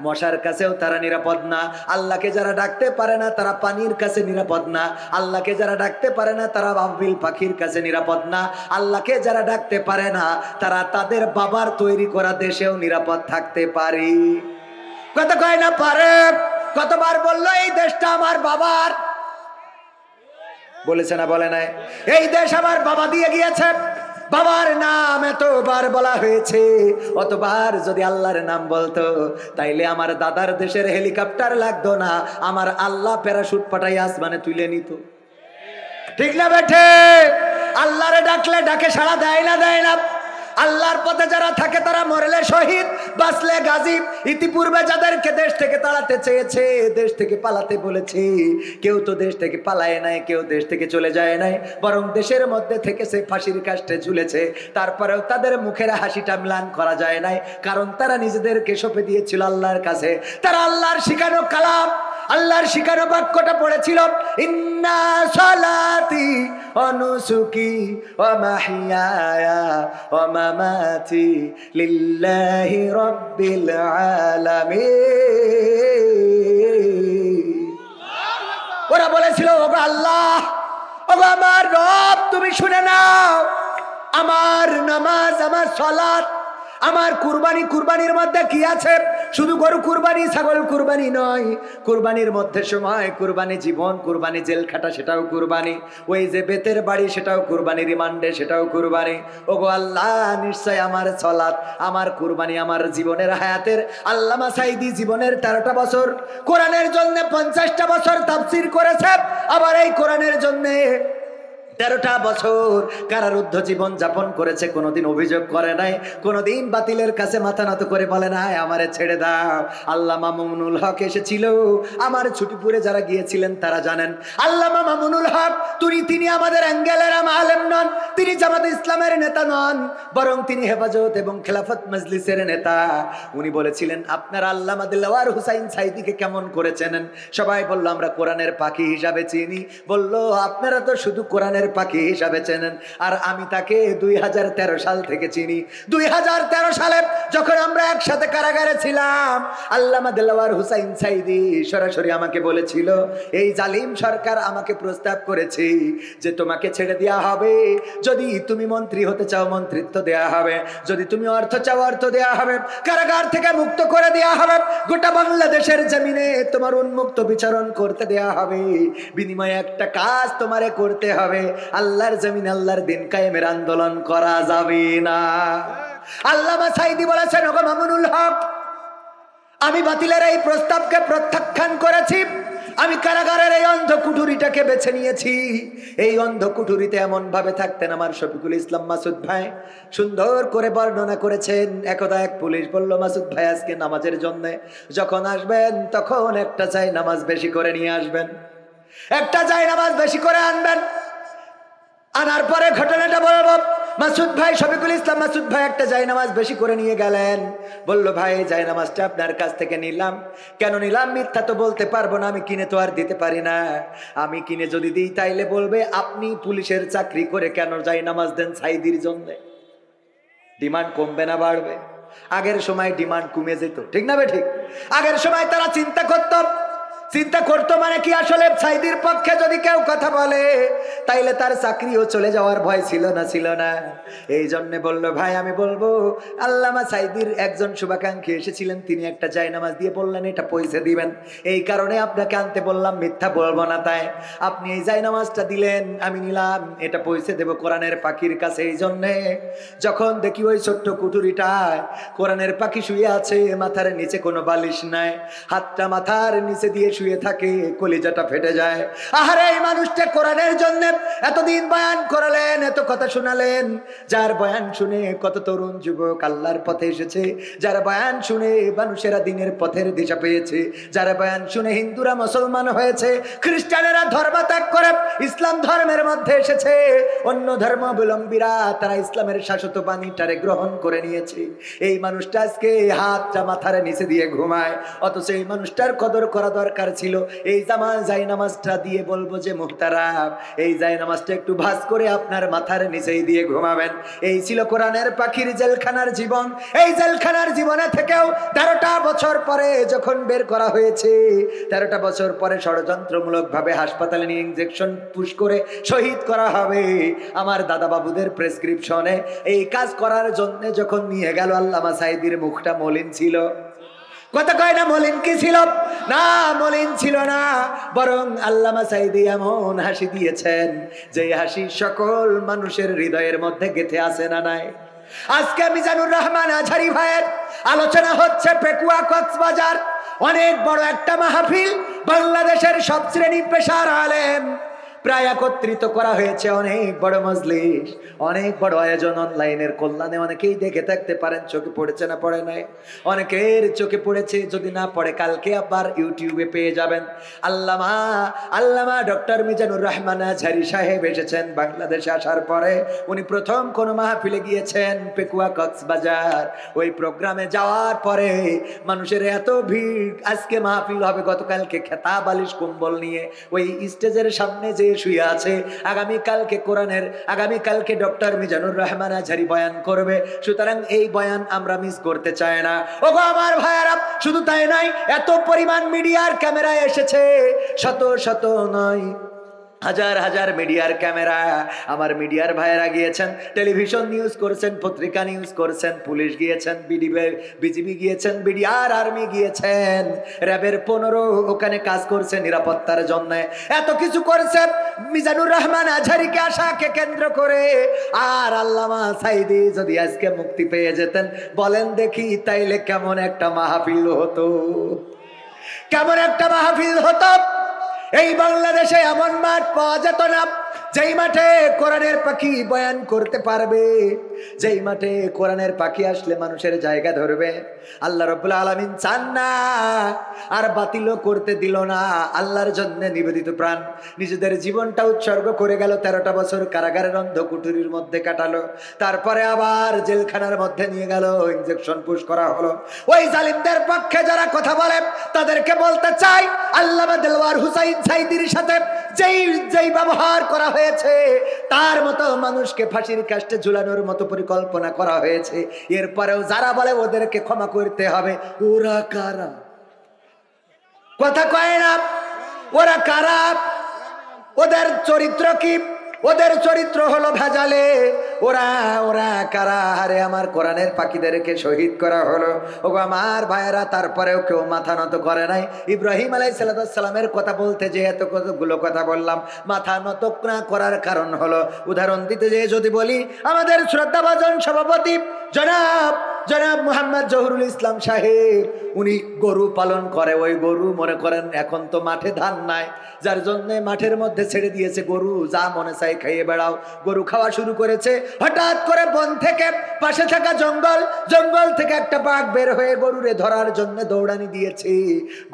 মশার কাছেও তারা নিরাপদ না, আল্লাহকে যারা ডাকতে পারে না তারা পানির কাছে নিরাপদ না, আল্লাহকে যারা ডাকতে পারে না তারা বাবিল পাখির কাছে নিরাপদ না, আল্লাহকে যারা ডাকতে পারে না তারা তাদের বাবার তৈরি করা দেশেও নিরাপদ থাকতে পারে। কত কয় না পারে? কতবার বললো এই দেশটা আমার বাবার? বলেছে না বলে নাই? এই দেশ আমার বাবা দিয়ে গিয়েছে, বাবার নাম এতবার বলা হয়েছে, অতবার যদি আল্লাহর নাম বলতো তাইলে আমার দাদার দেশের হেলিকপ্টার লাগতো না, আমার আল্লাহ প্যারাশুট পাঠাই আসমানে তুলে নিত। ঠিক না বেঠে? আল্লাহরে ডাকলে ডাকে সাড়া দেয় না? দেয় না? আল্লাহর পথে যারা থাকে তারা মরলে শহীদ, বাঁচলে গাজী। ইতিপূর্বে যাদেরকে দেশ থেকে তাড়াতে চেয়েছে, দেশ থেকে পালাতে বলেছে, কেউ তো দেশ থেকে পালায় নাই, কেউ দেশ থেকে চলে যায় নাই, বরং দেশের মধ্যে থেকেছে, ফাঁসির কাস্টে ঝুলেছে, তারপরেও তাদের মুখের হাসিটা ম্লান করা যায় নাই, কারণ তারা নিজেদেরকে সঁপে দিয়েছিল আল্লাহর কাছে। তারা আল্লাহর শিখানো কালাম, আল্লাহর শিখানো বাক্যটা পড়েছিল, ইন্না সালাতি ওয়া নুসুকি ওয়া মাহইয়ায়া ওয়া মামাতি লিল্লাহি রাব্বিল আলামিন। ওরা বলেছিল ওগো আল্লাহ, ওগো আমার রব, তুমি শুনে নাও, আমার নামাজ, আমার সালাত, আমার কুরবানি, কুরবানির মধ্যে কি আছে? শুধু গরু কুরবানি, ছাগল কুরবানি নয়, কুরবানির মধ্যে সময় কুরবানি, জীবন কুরবানি, জেল খাটা সেটাও কুরবানি, ওই যে বেতের বাড়ি সেটাও কুরবানি, রিমান্ডে সেটাও কুরবানি। ওগো আল্লাহ, নিশ্চয় আমার সালাত, আমার কুরবানি, আমার জীবনের হায়াতের। আল্লামা সাঈদী জীবনের 13টা বছর কোরআনের জন্য 50টা বছর তাফসীর করেছে, আবার এই কোরআনের জন্য 13টা বছর কারারুদ্ধ জীবন যাপন করেছে, কোনোদিন অভিযোগ করে নাই, কোনোদিন বাতিলের কাছে মাথা নত করে বলে নাই আমারে ছেড়ে দাও। আল্লামা মামুনুল হক এসেছিল, আমার ছুটিপুরে যারা গিয়েছিলেন তারা জানেন, আল্লামা মামুনুল হক তিনি আমাদের অ্যাঙ্গেলের আলেম নন, তিনি জামাত ইসলামের নেতা নন, বরং তিনি হেফাজত এবং খেলাফত মজলিসের নেতা। উনি বলেছিলেন আপনারা আল্লামা দেলোয়ার হুসাইন সাঈদীকে কেমন করে চেনেন? সবাই বলল আমরা কোরআনের পাখি হিসাবে চিনি। বলল আপনারা তো শুধু কোরআনের পাখি হিসাবে চেনেন, আর আমি তাকে 2013 সাল থেকে চিনি। 2013 সালে যখন আমরা একসাথে কারাগারে ছিলাম, আল্লামা দেলোয়ার হুসাইন সাঈদী সরাসরি আমাকে বলেছিল, এই জালিম সরকার আমাকে প্রস্তাব করেছে যে তোমাকে ছেড়ে দেওয়া হবে, যদি তুমি মন্ত্রী হতে চাও মন্ত্রিত্ব দেয়া হবে, যদি তুমি অর্থ চাও অর্থ দেয়া হবে, কারাগার থেকে মুক্ত করে দেয়া হবে, গোটা বাংলাদেশের জমিনে তোমার উন্মুক্ত বিচরণ করতে দেয়া হবে, বিনিময়ে একটা কাজ তোমারে করতে হবে, আল্লাহর জমিন আল্লাহর দিন কায়েমের আন্দোলন করা যাবে না। আল্লামা সাঈদী বলেছেন, ওগো মামুনুল হক, আমি বাতিলের এই প্রস্তাবকে প্রত্যাখ্যান করেছি, আমি কারাগারের এই অন্ধ কুঠুরিটাকে বেছে নিয়েছি। এই অন্ধ কুঠুরিতে এমন ভাবে থাকতেন আমার শফিকুল ইসলাম মাসুদ ভাই, সুন্দর করে বর্ণনা করেছেন। একদা এক পুলিশ বলল, মাসুদ ভাই আজকে নামাজের জন্য যখন আসবেন তখন একটা চাই নামাজ বেশি করে নিয়ে আসবেন, একটা চাই নামাজ বেশি করে আনবেন। আনার পরে ঘটনাটা বলবো। মাসুদ ভাই, শফিকুল ইসলাম মাসুদ ভাই একটা জায়নামাজ বেশি করে নিয়ে গেলেন। বলল, ভাই জায়নামাজটা আপনার কাছ থেকে নিলাম। কেন নিলাম? মিথ্যা তো বলতে পারবো না, আমি কিনে তো আর দিতে পারি না। আমি কিনে যদি দিই তাইলে বলবে আপনি পুলিশের চাকরি করে কেন জায়নামাজ দেন সাইদির জন্য। ডিমান্ড কমবে না বাড়বে? আগের সময় ডিমান্ড কমে যেত, ঠিক না বে ঠিক? আগের সময় তারা চিন্তা করতো মানে কি, আসলে সাইদির পক্ষে যদি কেউ কথা বলে তাইলে তার চাকরিও চলে যাওয়ার ভয় ছিল না। এই জন্য বলল, ভাই আমি বলবো, আল্লামা সাইদির একজন শুভাকাঙ্ক্ষী এসেছিলেন, তিনি একটা জায়নামাজ দিয়ে বললেন এটা পয়সা দিবেন, এই কারণে আপনাকে আনতে বললাম, মিথ্যা বলবো না। তাই আপনি এই জায়নামাজটা দিলেন, আমি নিলাম, এটা পয়সা দেব কোরআনের পাখির কাছে। এই জন্যে যখন দেখি ওই ছোট্ট কুঠুরিটায় কোরআনের পাখি শুয়ে আছে, মাথার নিচে কোনো বালিশ নাই, হাতটা মাথার নিচে দিয়ে শুয়ে থাকে, কলিজাটা ফেটে যায়। আহারে, এই মানুষটা কোরআনের জন্য এতদিন বয়ান করালেন, এত কথা শোনালেন, যার বয়ান শুনে কত তরুণ যুবক আল্লাহর পথে এসেছে, যার বয়ান শুনে মানুষেরা দিনের পথের দিশা পেয়েছে, যার বয়ান শুনে হিন্দুরা মুসলমান হয়েছে, খ্রিস্টানেরা ধর্ম ত্যাগ করে ইসলাম ধর্মের মধ্যে এসেছে, অন্য ধর্মাবলম্বীরা তারা ইসলামের শাশ্বত বাণীটারে গ্রহণ করে নিয়েছে। এই মানুষটা আজকে হাতটা মাথার নিচে দিয়ে ঘুমায়, অথচ এই মানুষটার কদর করা দরকার ছিল। এই জায়নামাজটা দিয়ে বলবো যে মুহতারাম, এই জায়নামাজটা একটু ভাঁজ করে আপনার মাথার নিচেই দিয়ে ঘুমাবেন। এই ছিল কোরআনের পাখির জেলখানার জীবন। এই জেলখানার জীবনে থেকেও 13টা বছর পরে যখন বের করা হয়েছে, 13টা বছর পরে ষড়যন্ত্রমূলক ভাবে হাসপাতালে নিয়ে ইনজেকশন পুশ করে শহীদ করা হবে। আমার দাদা বাবুদের প্রেসক্রিপশনে এই কাজ করার জন্য যখন নিয়ে গেল, আল্লামা সাইদির মুখটা মলিন ছিল। কথা কয় না মলিন কি ছিল? না, মলিন ছিল না, বরং আল্লামা সাইদি এমন হাসি দিয়েছেন যে হাসি সকল মানুষের হৃদয়ের মধ্যে গেঁথে আছে না নাই। আজকে মিজানুর রহমান আজহারী ভাইয়ের আলোচনা হচ্ছে পেকুয়া কক্সবাজার, অনেক বড় একটা মাহফিল, বাংলাদেশের সব শ্রেণী পেশার আলেম প্রায় একত্রিত করা হয়েছে, অনেক বড় মজলিস, অনেক বড় আয়োজন। অনলাইনের কল্যাণে অনেকেই দেখে থাকতে পারেন, চোখে পড়েছে না পড়ে নাই? অনেকের চোখে পড়েছে, যদি না পড়ে কালকে আবার ইউটিউবে পেয়ে যাবেন। আল্লামা ডক্টর মিজানুর রহমান আজহারী সাহেব এসেছেন বাংলাদেশে। আসার পরে উনি প্রথম কোন মাহফিলে গিয়েছেন পেকুয়া কক্সবাজার। ওই প্রোগ্রামে যাওয়ার পরে মানুষের এত ভিড়, আজকে মাহফিল হবে, গতকালকে খেতা বালিশ কম্বল নিয়ে ওই স্টেজের সামনে যে শুয়ে আছে, আগামীকালকে ডক্টর মিজানুর রহমান আজহারী বয়ান করবে। সুতরাং এই বয়ান আমরা মিস করতে চাই না। ওগো আমার ভাইয়ারা, শুধু তাই নাই, এত পরিমাণ মিডিয়ার ক্যামেরা এসেছে, শত নয়, হাজার হাজার মিডিয়ার ক্যামেরা। আমার মিডিয়ার ভাইয়েরা গিয়েছেন, টেলিভিশন নিউজ করছেন, পত্রিকা নিউজ করছেন, পুলিশ গিয়েছেন, বিজিবি গিয়েছেন, বিডিআর আর্মি গিয়েছেন, র্যাবের 15 ওখানে কাজ করছে নিরাপত্তার জন্য। এত কিছু করছে মিজানুর রহমান আজহারীকে আশাকে কেন্দ্র করে। আর আল্লামা সাইদি যদি আজকে মুক্তি পেয়ে যেতেন, বলেন দেখি তাইলে কেমন একটা মাহফিল হতো, কেমন একটা মাহফিল হতো। এই বাংলাদেশে এমন মাঠ পাওয়া যেত না যেই মাঠে কোরআনের পাখি বয়ান করতে পারবে, যেই মাঠে কোরআনের পাখি আসলে মানুষের জায়গা ধরবে। আল্লাহ রাব্বুল আলামিন চান না, আর বাতিলও করতে দিল না। আল্লাহর জন্য নিবেদিত প্রাণ নিজেদের জীবনটা উৎসর্গ করে গেল। 13টা বছর কারাগারের অন্ধকুঠুরির মধ্যে কাটালো, তারপরে আবার জেলখানার মধ্যে নিয়ে গেল, ইনজেকশন পুশ করা হলো। ওই জালিমদের পক্ষে যারা কথা বলে তাদেরকে বলতে চাই, আল্লামা দেলওয়ার হুসাইন সাইদির সাথে যেই ব্যবহার করা হয়েছে, তার মতো মানুষকে ফাঁসির কাস্টে ঝুলানোর মতো পরিকল্পনা করা হয়েছে। এরপরেও যারা বলে ওদেরকে ক্ষমা করতে হবে, ওরা কারা? কথা কয় না, ওরা কারা? ওদের চরিত্র কি? ওদের চরিত্র হলো ভেজালে। ওরা কারা? আরে আমার কোরআনের পাখিদেরকে শহীদ করা হলো। ওগো আমার ভাইয়েরা, তারপরেও কেউ মাথা নত করে নাই। ইব্রাহিম আলাইহিস সালামের কথা বলতে যে এত কতগুলো কথা বললাম, মাথা নত না করার কারণ হলো, উদাহরণ দিতে যেয়ে যদি বলি, আমাদের শ্রদ্ধাভাজন সভাপতি জনাব জনাব মোহাম্মদ জহুরুল ইসলাম সাহেব উনি গরু পালন করে। ওই গরু মনে করেন এখন তো মাঠে ধান নাই, যার জন্য মাঠের মধ্যে ছেড়ে দিয়েছে গরু, যা মনে চাই খাইয়ে বেড়াও। গরু খাওয়া শুরু করেছে। হঠাৎ করে বন থেকে পাশে থাকা জঙ্গল থেকে একটা বাঘ বের হয়ে গরুরে ধরার জন্য দৌড়ানি দিয়েছে।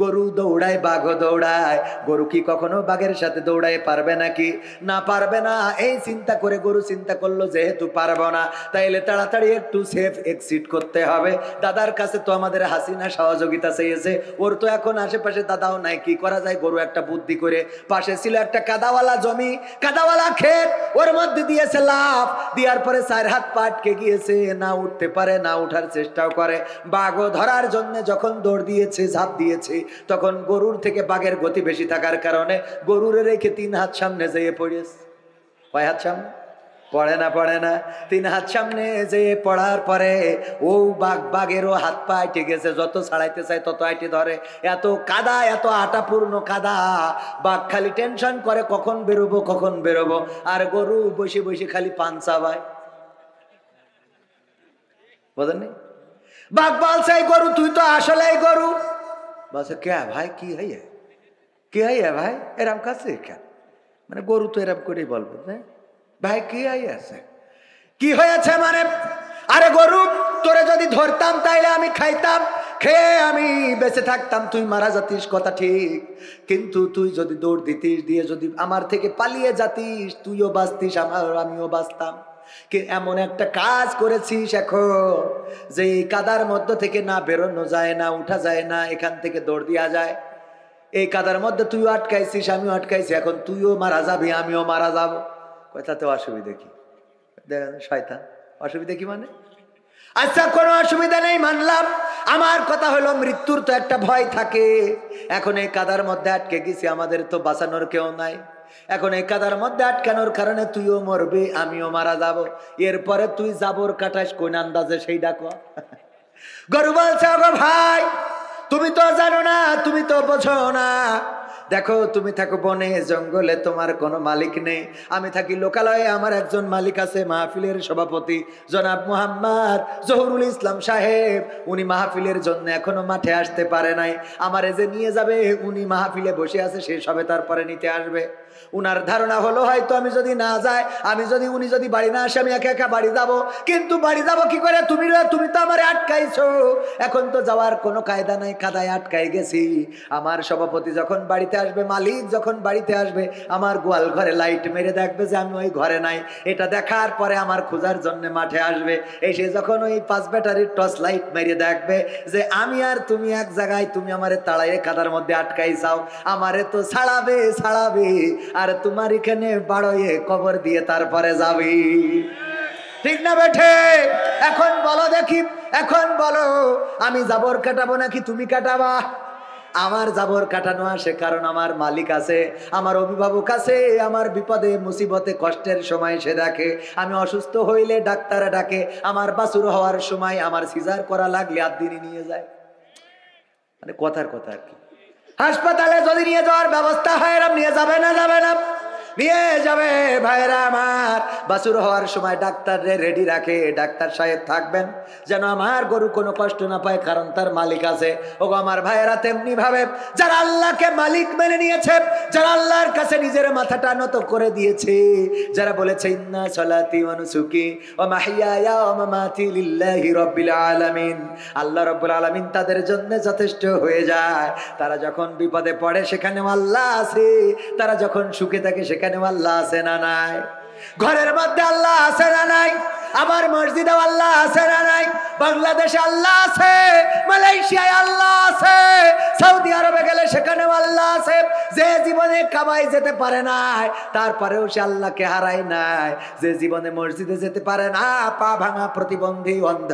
গরু দৌড়ায়, বাঘও দৌড়ায়। গরু কি কখনো বাঘের সাথে দৌড়ায় পারবে নাকি? না, পারবে না। এই চিন্তা করে গরু চিন্তা করলো যেহেতু পারবো না, তাইলে তাড়াতাড়ি একটু সেফ এক্সিট করতে হবে। দাদার কাছে তো আমাদের হাসিনা সহযোগিতা চেয়েছে, ওর তো এখন আশেপাশে দাদাও নাই, কি করা যায়? গরু একটা বুদ্ধি করে, পাশে ছিল একটা কাদাওয়ালা জমি, কাদাওয়ালা ক্ষেত, ওর মধ্যে দিয়েছে লাফ। দেওয়ার পরে 4 হাত পা আটকে গিয়েছে, না উঠতে পারে, না উঠার চেষ্টাও করে। বাঘও ধরার জন্য যখন দৌড় দিয়েছে, ঝাঁপ দিয়েছে, তখন গরুর থেকে বাঘের গতি বেশি থাকার কারণে গরুরে রেখে 3 হাত সামনে যেয়ে পড়েছে। কয় হাত সামনে? পড়ে না 3 হাত সামনে যেয়ে পড়ার পরে ও বাঘেরও হাত পা আইটে গেছে, যত ছাড়াইতে চায় তত আইটে ধরে। এত কাদা, এত আটাপূর্ণ কাদা, বাঘ খালি টেনশন করে কখন বেরোবো। আর গরু বসে বসে খালি পান চাবায়। বুঝলেন? বাঘ বলছে গরু তুই তো আসলে গরু। বলছে কে ভাই, কি হইয়া ভাই এরম কাছে কেন? মানে গরু তো এরম করেই বলবে না ভাই, কি আছে, কি হয়েছে মানে? আরে গরু, তোরে যদি ধরতাম তাইলে আমি খাইতাম, খেয়ে আমি বেঁচে থাকতাম, তুই মারা যাতিস কথা ঠিক, কিন্তু তুই যদি দৌড় দিতিস, দিয়ে যদি আমার থেকে পালিয়ে যাতিস, তুইও বাঁচতিস, আমিও বাঁচতাম। কি এমন একটা কাজ করেছিস এখন যে এই কাদার মধ্য থেকে না বেরোনো যায়, না উঠা যায়, না এখান থেকে দৌড় দেওয়া যায়। এই কাদার মধ্যে তুইও আটকাইছিস, আমিও আটকাইছি, এখন তুইও মারা যাবি, আমিও মারা যাবো। কথাতে অসুবিধা কি? শয়তান, অসুবিধা কি মানে? আচ্ছা কোনো অসুবিধা নেই মানলাম, আমার কথা হলো মৃত্যুর তো একটা ভয় থাকে। এখন এই কাদার মধ্যে আটকে গেছি, আমাদের তো বাঁচানোর কেউ নাই। এখন এই কাদার মধ্যে আটকানোর কারণে তুইও মরবি, আমিও মারা যাব। এরপরে তুই জাবর কাটাস কোন আন্দাজে সেই ডাকো। গরু বলছে গো ভাই, তুমি তো জানো না, তুমি তো বোঝো না। দেখো তুমি থাকো বনে জঙ্গলে, তোমার কোনো মালিক নেই। আমি থাকি লোকালয়ে, আমার একজন মালিক আছে, মাহফিলের সভাপতি জনাব মোহাম্মদ জহুরুল ইসলাম সাহেব। উনি মাহফিলের জন্য এখনো মাঠে আসতে পারে নাই। আমারে যে নিয়ে যাবে, উনি মাহফিলে বসে আছে, সে সবে তারপরে নিতে আসবে। উনার ধারণা হলো হয়তো আমি যদি না যাই, উনি যদি বাড়ি না আসে, আমি একা একা বাড়ি যাব। কিন্তু বাড়ি যাব কি করে? তুমি তো আমারে আটকাইছো, এখন তো যাওয়ার কোনো কায়দা নাই, কাদায় আটকাই গেছি। আমার সভাপতি যখন বাড়িতে আসবে, মালিক যখন বাড়িতে আসবে, আমার গোয়াল ঘরে লাইট মেরে দেখবে যে আমি ওই ঘরে নাই। এটা দেখার পরে আমার খোঁজার জন্য মাঠে আসবে। এসে যখন ওই 5 ব্যাটারির টর্চ লাইট মেরে দেখবে যে আমি আর তুমি এক জায়গায়, তুমি আমারে তাড়াইয়ে কাদার মধ্যে আটকাই চাও, আমারে তো ছাড়াবে, আর তোমার এখানে বাড়িয়ে কবর দিয়ে তারপরে যাবি। ঠিক না বেঠে? এখন বলো দেখি, এখন বলো আমি জাবর কাটাবো নাকি তুমি কাটাবা? আমার জাবর কাটানো আসে, কারণ আমার মালিক আছে, আমার অভিভাবক আছে, আমার বিপদে মুসিবতে কষ্টের সময় সে দেখে। আমি অসুস্থ হইলে ডাক্তার ডাকে, আমার বাছুর হওয়ার সময়, আমার সিজার করা লাগলে আদিনই নিয়ে যায়। মানে কথার কথা আর কি। হাসপাতালে যদি নিয়ে যাওয়ার ব্যবস্থা হয়, এরম নিয়ে যাবে না? নিয়ে যাবে ভাইরা আমার। বাছুর হওয়ার সময় ডাক্তার রেডি রাখে, ডাক্তার সাহেব থাকবেন যেন আমার গরু কোনো কষ্ট না পায়, কারণ তার মালিক আছে। ওগো আমার ভাইয়েরা, তেমনি ভাবে যারা আল্লাহকে মালিক মেনে নিয়েছে, যারা আল্লাহর কাছে নিজের মাথাটা নত করে দিয়েছে, যারা বলেছে ইন্না সলাতি ওয়া নুসুকি ওয়া মাহইয়ায়া ওয়া মামাতি লিল্লাহি রাব্বিল আলামিন, আল্লাহ রাব্বুল আলামিন তাদের জন্য যথেষ্ট হয়ে যায়। তারা যখন বিপদে পড়ে সেখানেও আল্লাহ আছে, তারা যখন সুখে থাকে সেখানেও আল্লাহ আছে না নাই? ঘরের মধ্যে আল্লাহ আছে না নাই? আবার মসজিদে আল্লাহ আছে না নাই? বাংলাদেশে আল্লাহ আছে, মালয়েশিয়ায় আল্লাহ আছে, সৌদি আরবে গেলে সেখানেও আল্লাহ আছে। যে জীবনে কাবায় যেতে পারে নাই, তারপরেও সে আল্লাহকে হারায় নাই। যে জীবনে মসজিদে যেতে পারে না, পা ভাঙা, প্রতিবন্ধী, অন্ধ,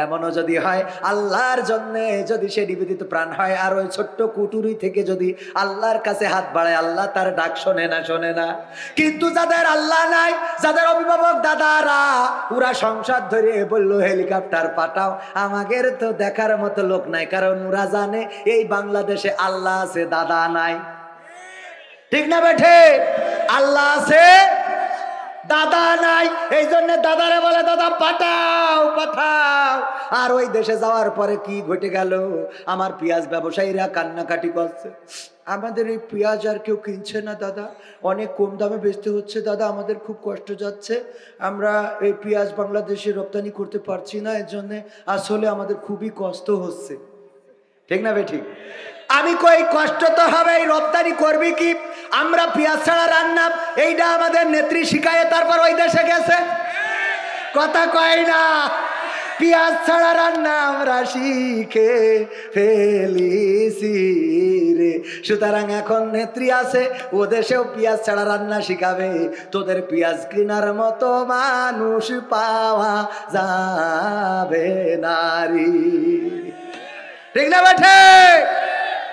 এমনও যদি হয়, আল্লাহর জন্য যদি সে নিবেদিত প্রাণ হয়, আর ওই ছোট্ট কুটুরি থেকে যদি আল্লাহর কাছে হাত বাড়ায়, আল্লাহ তার ডাক শোনে না। কিন্তু যাদের আল্লাহ নাই, যাদের অভিভাবক দাদারা, ওরা সংসার ধরে বললো হেলিকপ্টার পাঠাও, আমাদের তো দেখার মতো লোক নাই, কারণ ওরা জানে এই বাংলাদেশে আল্লাহ আছে, দাদা নাই। ঠিক না বেঠে? আল্লাহ আছে, দাদা নাই, এই জন্য দাদারে বলে দাদা পাঠাও পাঠাও। আর ওই দেশে যাওয়ার পরে কি ঘটে গেল, আমার পেঁয়াজ ব্যবসায়ীরা কান্নাকাটি করছে, আমাদের এই পেঁয়াজ আর কেউ কিনছে না দাদা, অনেক কম দামে বেচতে হচ্ছে দাদা, আমাদের খুব কষ্ট যাচ্ছে, আমরা এই পেঁয়াজ বাংলাদেশে রপ্তানি করতে পারছি না, এর জন্য আসলে আমাদের খুবই কষ্ট হচ্ছে। ঠিক না বে ঠিক? আমি কই কষ্ট তো হবে, রপ্তানি করবি কি, আমরা পেঁয়াজ ছাড়া রান্না এইটা আমাদের নেত্রী শিখায়, তারপর ওই দেশে গেছে। কথা কয় না, পেঁয়াজ ছাড়া রান্না আমরা শিখে ফেলিছি রে। সুতরাং এখন নেত্রী আছে, ও দেশেও পেঁয়াজ ছাড়া রান্না শিখাবে, তোদের পেঁয়াজ কেনার মতো মানুষ পাওয়া যাবে নারী। ঠিক না বেঠে?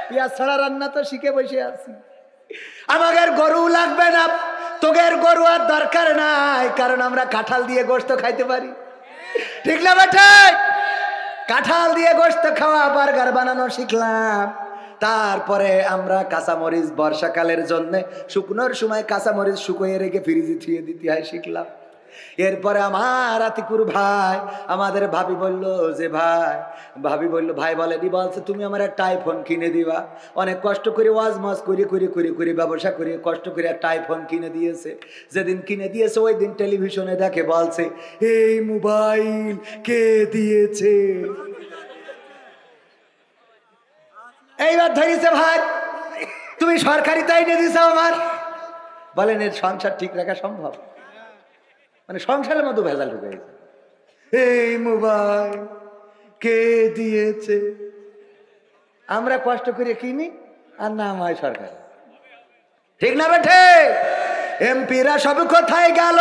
পেঁয়াজ ছাড়া রান্না তো শিখে বসে আছি। আমাদের গরু লাগবে না, তোদের গরু আর দরকার নাই, কারণ আমরা কাঁঠাল দিয়ে গোশত খাইতে পারি। ঠিক না বেঠে? কাঁঠাল দিয়ে গোশত খাওয়া, বার্গার বানানো শিখলাম। তারপরে আমরা কাঁচামরিচ বর্ষাকালের জন্য শুকনোর সময় কাঁচামরিচ শুকিয়ে রেখে ফ্রিজে থুয়ে দিতে হয় শিখলাম। এরপরে আমার আতিকুর ভাই আমাদের ভাবি বলল যে ভাবি বলল ভাই বলেনি, বলছে তুমি আমার একটা আইফোন কিনে দিবা। অনেক কষ্ট করে ওয়াজ মাজ করে ব্যবসা করে কষ্ট করে একটা আইফোন কিনে দিয়েছে। যেদিন কিনে দিয়েছে ওই দিন টেলিভিশনে দেখে, বলছে এই মোবাইল কে দিয়েছে। এইবার ধরেছে ভাই তুমি সরকারি তাই নিয়ে দিয়েছ আমার। বলেন এর সংসার ঠিক রাখা সম্ভব? মানে সংসারের মতো ভেজাল ঢুকে গেছে। এই মোবাইল কে দিয়েছে, আমরা কষ্ট করে কিনি আর নাম হয় সরকার। ঠিক না বেঠে? এমপিরা সব কোথায় গেল,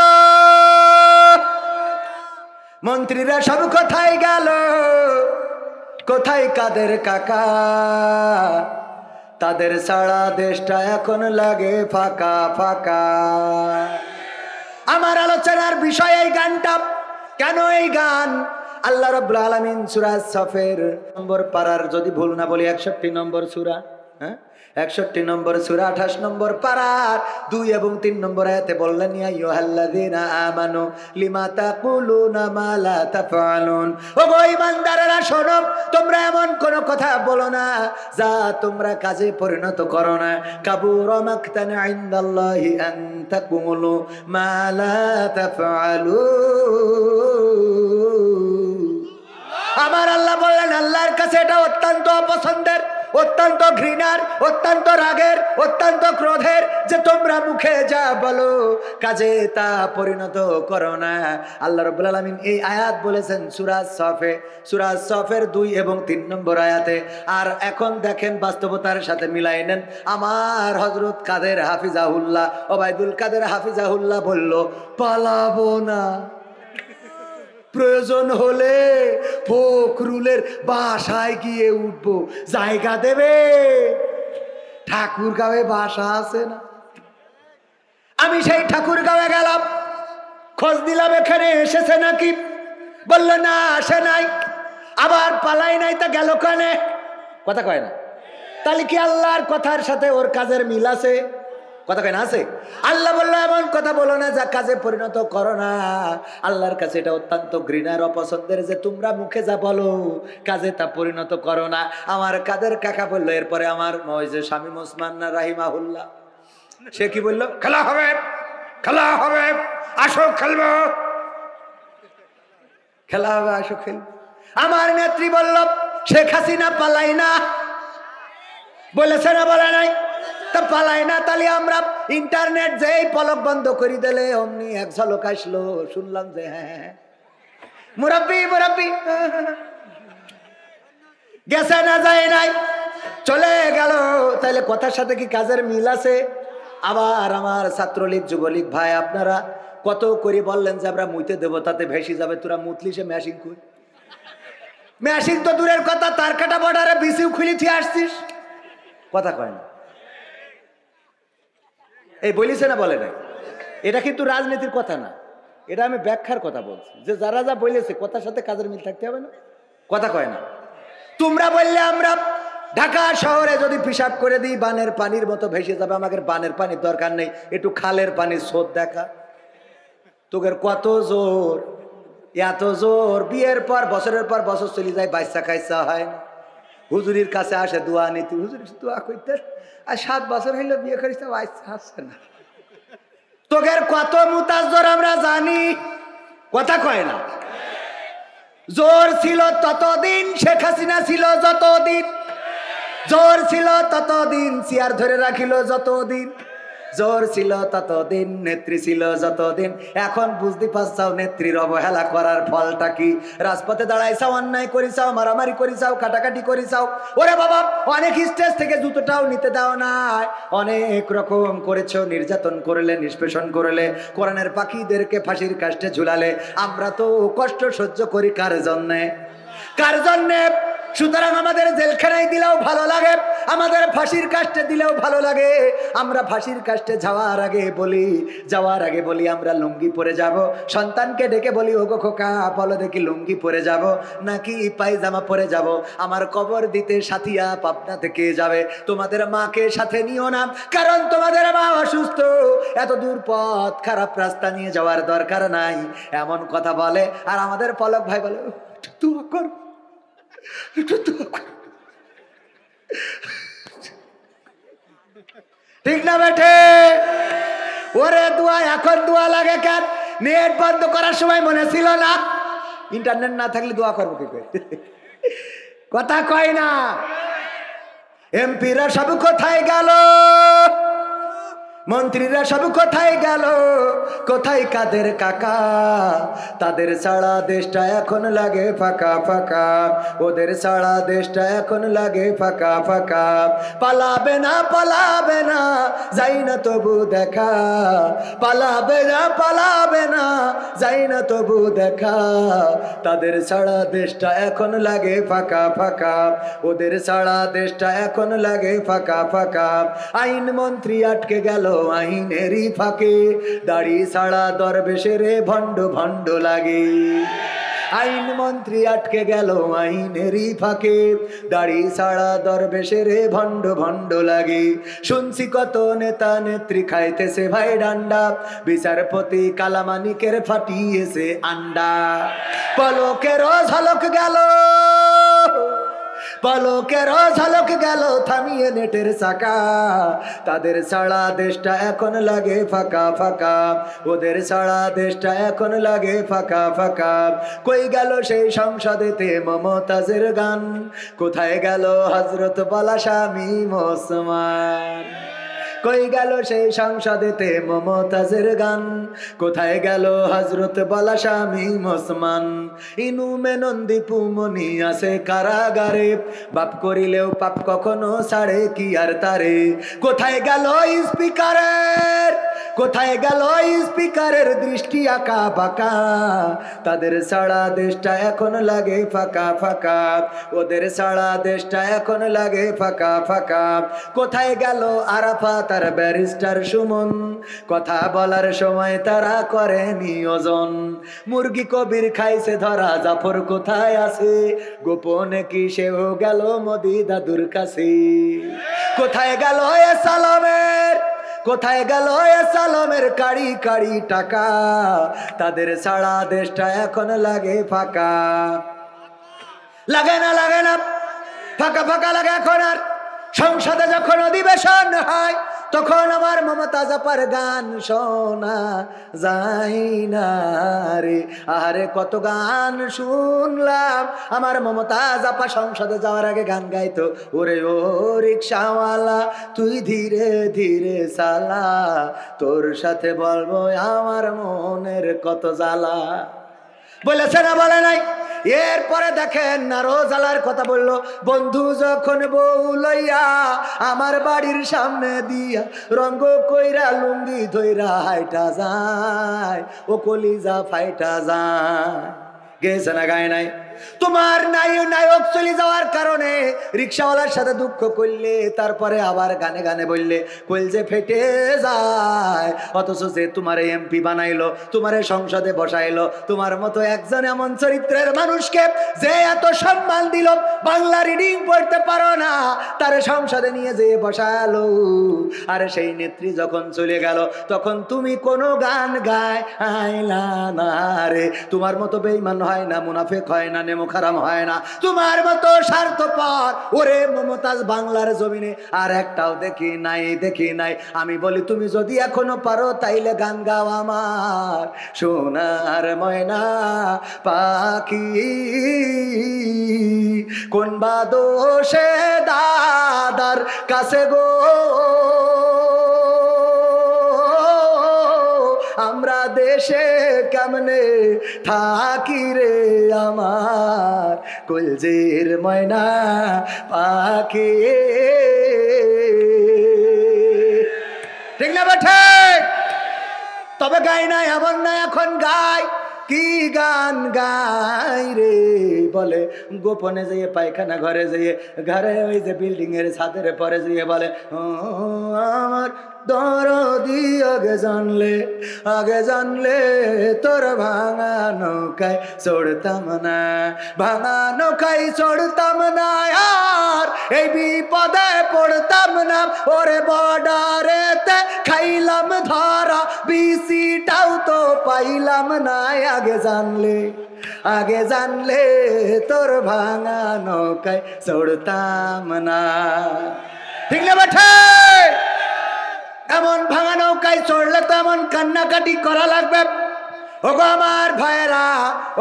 মন্ত্রীরা সব কোথায় গেল, কোথায় কাদের কাকা, তাদের সারা দেশটা এখন লাগে ফাঁকা ফাঁকা। আমার আলোচনার বিষয় এই গানটা। কেন এই গান? আল্লাহ রাব্বুল আলামিন সূরা সফের নম্বর পারার, যদি ভুল না বলি 61 নম্বর সূরা, 61 নম্বর সূরা 28 নম্বর পারার 2 এবং 3 নম্বর আয়াতে বললেন, ইয়া আইয়ুহাল্লাযীনা আমানু লিমা তাকুলুনা মা লা তাফআলুন। ও গো ঈমানদারেরা শোনো, তোমরা এমন কোন কথা বলো না যা তোমরা কাজে পরিণত করো না। কাবুরা মাকতান ইনদাল্লাহি আন তাকুলু মা লা তাফআলুন। আমার আল্লাহ বললেন, আল্লাহর কাছে এটা অত্যন্ত অপছন্দের, অত্যন্ত ঘৃণার, অত্যন্ত রাগের, অত্যন্ত ক্রোধের যে তোমরা মুখে যা বলো কাজে তা পরিণত করো না। আল্লাহ রাব্বুল আলামিন এই আয়াত বলেছেন সূরা সফের 2 এবং 3 নম্বর আয়াতে। আর এখন দেখেন বাস্তবতার সাথে মিলাই নেন। আমার হযরত কাদের হাফিজাহুল্লাহ, ওবায়দুল কাদের হাফিজাহুল্লাহ বলল, পালাবো না, প্রয়োজন হলে ফখরুলের বাসায় গিয়ে উঠবো, জায়গা দেবে? ঠাকুরগাঁওয়ে বাসা আছে না? আমি সেই ঠাকুরগাঁওয়ে গেলাম, খোঁজ দিলাম এখানে এসেছে নাকি, বললো না আসে নাই। আবার পালাই নাই, তা গেল কানে? কথা কয় না। তাহলে কি আল্লাহর কথার সাথে ওর কাজের মিল আছে? কথা কয় না আছে? আল্লাহ বললো এমন কথা বলো না যা কাজে পরিণত করো না। আল্লাহর কাছে এটা অত্যন্ত ঘৃণার অপছন্দের যে তোমরা মুখে যা বলো কাজে তা পরিণত করো না। আমার কাদের কাকা বললো, এরপরে আমার ওই যে শামীম ওসমান রাহিমাহুল্লাহ, সে কি বললো, খেলা হবে, খেলা হবে, আসো খেলবো, খেলা হবে, আসো খেলবো। আমার নেত্রী বলল, শেখ হাসিনা পালাই না, বলেছে না বলে নাই? তা পালাই না, তাহলে আমরা ইন্টারনেট যেই পলক বন্ধ করে দিলে অমনি এক ঝলক আসলো, শুনলাম যে হ্যাঁ মুরব্বি গেছে না যায় নাই, চলে গেল। তাইলে কথার সাথে কি কাজের মিল আছে? আবার আমার ছাত্রলীগ যুবলীগ ভাই আপনারা কত করে বললেন যে আমরা মুইতে দেবো, তাতে ভেসে যাবে, তোরা মুতলি সে ম্যাশিং কই? ম্যাশিং তো দূরের কথা, তার কাটা বর্ডারে বিসিউ খুলি থিয়ে আসছিস। কথা কয় না। এই বলিছে না বলে নাই? এটা কিন্তু রাজনীতির কথা না, এটা আমি ব্যাখ্যার কথা বলছি, যে যারা যা বলেছে কথার সাথে কাজের মিল থাকতে হবে না। কথা কয় না। তোমরা বললে আমরা ঢাকা শহরে যদি পিশাব করে দিই বানের পানির মতো ভেসে যাবে, আমাদের বানের পানির দরকার নেই, একটু খালের পানির স্রোত দেখা। তোদের কত জোর, এত জোর, বিয়ের পর বছরের পর বছর চলে যায়, বাচ্চা কাচ্চা হয় না। হুজুরির কাছে আসে দোয়া নিতে, হুজুর দোয়া করতে, আর 7 বছর হইলো বিয়ে করিস, বাচ্চা আসছে না। তোদের কত মুতাজ জোর আমরা জানি, কথা কয় না। জোর ছিল ততদিন, শেখ হাসিনা ছিল যতদিন, জোর ছিল ততদিন, চেয়ার ধরে রাখিল যতদিন, জোর ছিল ততদিন, নেত্রী ছিল যতদিন। এখন বুঝতে পারছাও নেত্রীর অবহেলা করার ফলটা কি? রাজপথে দাঁড়াইছাও, অন্যায় করিছাও, মারামারি করিছাও, কাটাকাটি করিছাও। ওরে বাবা, অনেক স্টেজ থেকে জুতোটাও নিতে দাও নাই, অনেক রকম করেছো, নির্যাতন করলে, নিষ্পেষণ করলে, কোরআনের পাখিদেরকে ফাঁসির কাষ্টে ঝুলালে। আমরা তো কষ্ট সহ্য করি কার জন্যে? কার জন্যে? সুতরাং আমাদের জেলখানায় দিলেও ভালো লাগে, আমাদের ফাঁসির কাষ্টে দিলেও ভালো লাগে। আমরা ফাঁসির কাষ্টে যাওয়ার আগে বলি আমরা লুঙ্গি পরে যাব। সন্তানকে ডেকে বলি, ওগো খোকা, বলো দেখি লুঙ্গি পরে যাব নাকি পায়জামা পরে যাব? আমার কবর দিতে সাথিয়া পাবনা থেকে যাবে, তোমাদের মাকে সাথে নিও না, কারণ তোমাদের মা অসুস্থ, এত দূর পথ, খারাপ রাস্তা নিয়ে যাওয়ার দরকার নাই। এমন কথা বলে। আর আমাদের পলক ভাই বলে, তুই কর, ঠিক না বেঠে? ওরে দোয়া, এখন দোয়া লাগে কেন? নেট বন্ধ করার সময় মনে ছিল না? ইন্টারনেট না থাকলে দোয়া করবো কি করে? কথা কয় না। এমপিরা সব কোথায় গেল? মন্ত্রীরা সব কোথায় গেল? কোথায় কাদের কাকা? তাদের ছাড়া দেশটা এখন লাগে ফাঁকা ফাঁকা, ওদের ছাড়া দেশটা এখন লাগে ফাঁকা ফাঁকা। পালাবে না, পালাবে না, যাই না তবু দেখা, পালাবে না, পালাবে না, যাই না তবু দেখা। তাদের ছাড়া দেশটা এখন লাগে ফাঁকা ফাঁকা, ওদের ছাড়া দেশটা এখন লাগে ফাঁকা ফাঁকা। আইন মন্ত্রী আটকে গেল আইনেরই ফাঁকে, দাড়ি ছাড়া দরবেশের ভণ্ড ভণ্ড লাগে। আইন মন্ত্রী আটকে গেল আইনেরই ফাঁকে, দাড়ি ছাড়া দরবেশের ভণ্ড ভণ্ড লাগে। শুনছি কত নেতা নেত্রী খাইতেছে ভাই ডান্ডা, বিচারপতি কালামানিকের ফাটিয়েছে আন্ডা। পলকের ঝলক গেল, পলকের ঝলক গেল থামিয়ে নেটের চাকা। তাদের ছাড়া দেশটা এখন লাগে ফাঁকা ফাঁকা, ওদের ছাড়া দেশটা এখন লাগে ফাঁকা ফাঁকা। কই গেল সেই সংসদেতে মমতাজের গান? কোথায় গেল হযরত বালা শামীম ওসমান? কই গেল সেই সংসদেতে মমতাজের গান? কোথায় গেল হযরত বালা শামীম ওসমান? ইনু মেনন্দি পুমনি আছে কারাগারে, বাপ করিলেও পাপ কখনো ছাড়ে কি আর তারে। কোথায় গেল স্পিকারের, কোথায় গেল স্পিকারের দৃষ্টি আঁকা বাঁকা? তাদের ছাড়া দেশটা এখন লাগে ফাঁকা ফাঁকা, ওদের ছাড়া দেশটা এখন লাগে ফাঁকা ফাঁকা। কোথায় গেল আরাফাত আর ব্যারিস্টার সুমন? কথা বলার সময় তারা করে নিয়োজন। মুরগি কবির খাইছে ধরা, জাফর কোথায় আছে? গোপনে কি সেও গেল মোদি দাদুর কাছে? কোথায় গেল এ সালামের, কোথায় গেল এ সালামের কাড়ি কাড়ি টাকা? তাদের ছাড়া দেশটা এখন লাগে ফাঁকা। লাগে না, লাগে না, ফাঁকা ফাঁকা লাগে এখন। আর সংসদে যখন অধিবেশন হয়, তখন আমার মমতাজ আপার গান শোনা যায় না রে। আরে কত গান শুনলাম, আমার মমতাজ আপা সংসদে যাওয়ার আগে গান গাইতো, ওরে ও রিকশাওয়ালা তুই ধীরে ধীরে চালা, তোর সাথে বলবো আমার মনের কত জ্বালা। বলেছে না বলে নাই? এরপরে দেখেন আরো জ্বালার কথা বললো, বন্ধু যখন বউ লইয়া আমার বাড়ির সামনে দিয়া রঙ্গ কইরা লুঙ্গি ধইরা হাইটা যায়, ও কলিজা ফাইটা যায়। গেছে না গায় নাই? তোমার নায়ক চলে যাওয়ার কারণে রিক্সাওয়ালার সাথে দুঃখ করলে, তারপরে আবার গানে গানে বললে, কইল যে ফেটে যায়। অথচ যে তোমার এমপি বানাইলো, তোমার সংসদে বসাইলো, তোমার মতো একজন এমন চরিত্রের মানুষকে যে এত সম্মান দিল, বাংলা রিডিং পড়তে পারো না, তার সংসদে নিয়ে যে বসালো। আর সেই নেত্রী যখন চলে গেল, তখন তুমি কোনো গান গাইলা না রে। তোমার মতো বেঈমান হয় না, মুনাফিক হয় না, নেমুখারাম হয় না, তোমার মতো স্বার্থপর ওরে মমতাজ বাংলার জমিনে আর একটাও দেখি নাই। আমি বলি তুমি যদি এখনো পারো তাইলে গান গাও আমার সোনার ময়না পাখি। কোন বা দোষে দাদার কাছে গো আমরা দেশে কেমনে থাকি রে আমার কলজের ময়না পাখি। ঠিক না বেঠে? তবে গাই নাই এমন না, এখন গাই। কি গান গাই রে বলে, গোপনে যেয়ে পায়খানা ঘরে যেয়ে, ঘরে ওই যে বিল্ডিং এর ছাদের পরে যেয়ে বলে, ও আমার দরদি আগে জানলে তোর ভাঙা নৌকায় চড়তাম না, ভাঙা নৌকায় চড়তাম না, আর এই বিপদে পড়তাম না। ওরে বর্ডারেতে খাইলাম ধরা, বিসিটাও তো পাইলাম না। আগে জানলে তোর ভাঙা নৌকায় চড়তাম না। ঠিক না বেঠে? এমন ভাঙা নৌকায় চড়লে তো এমন কান্নাকাটি করা লাগবে। ওগো আমার ভাইয়েরা,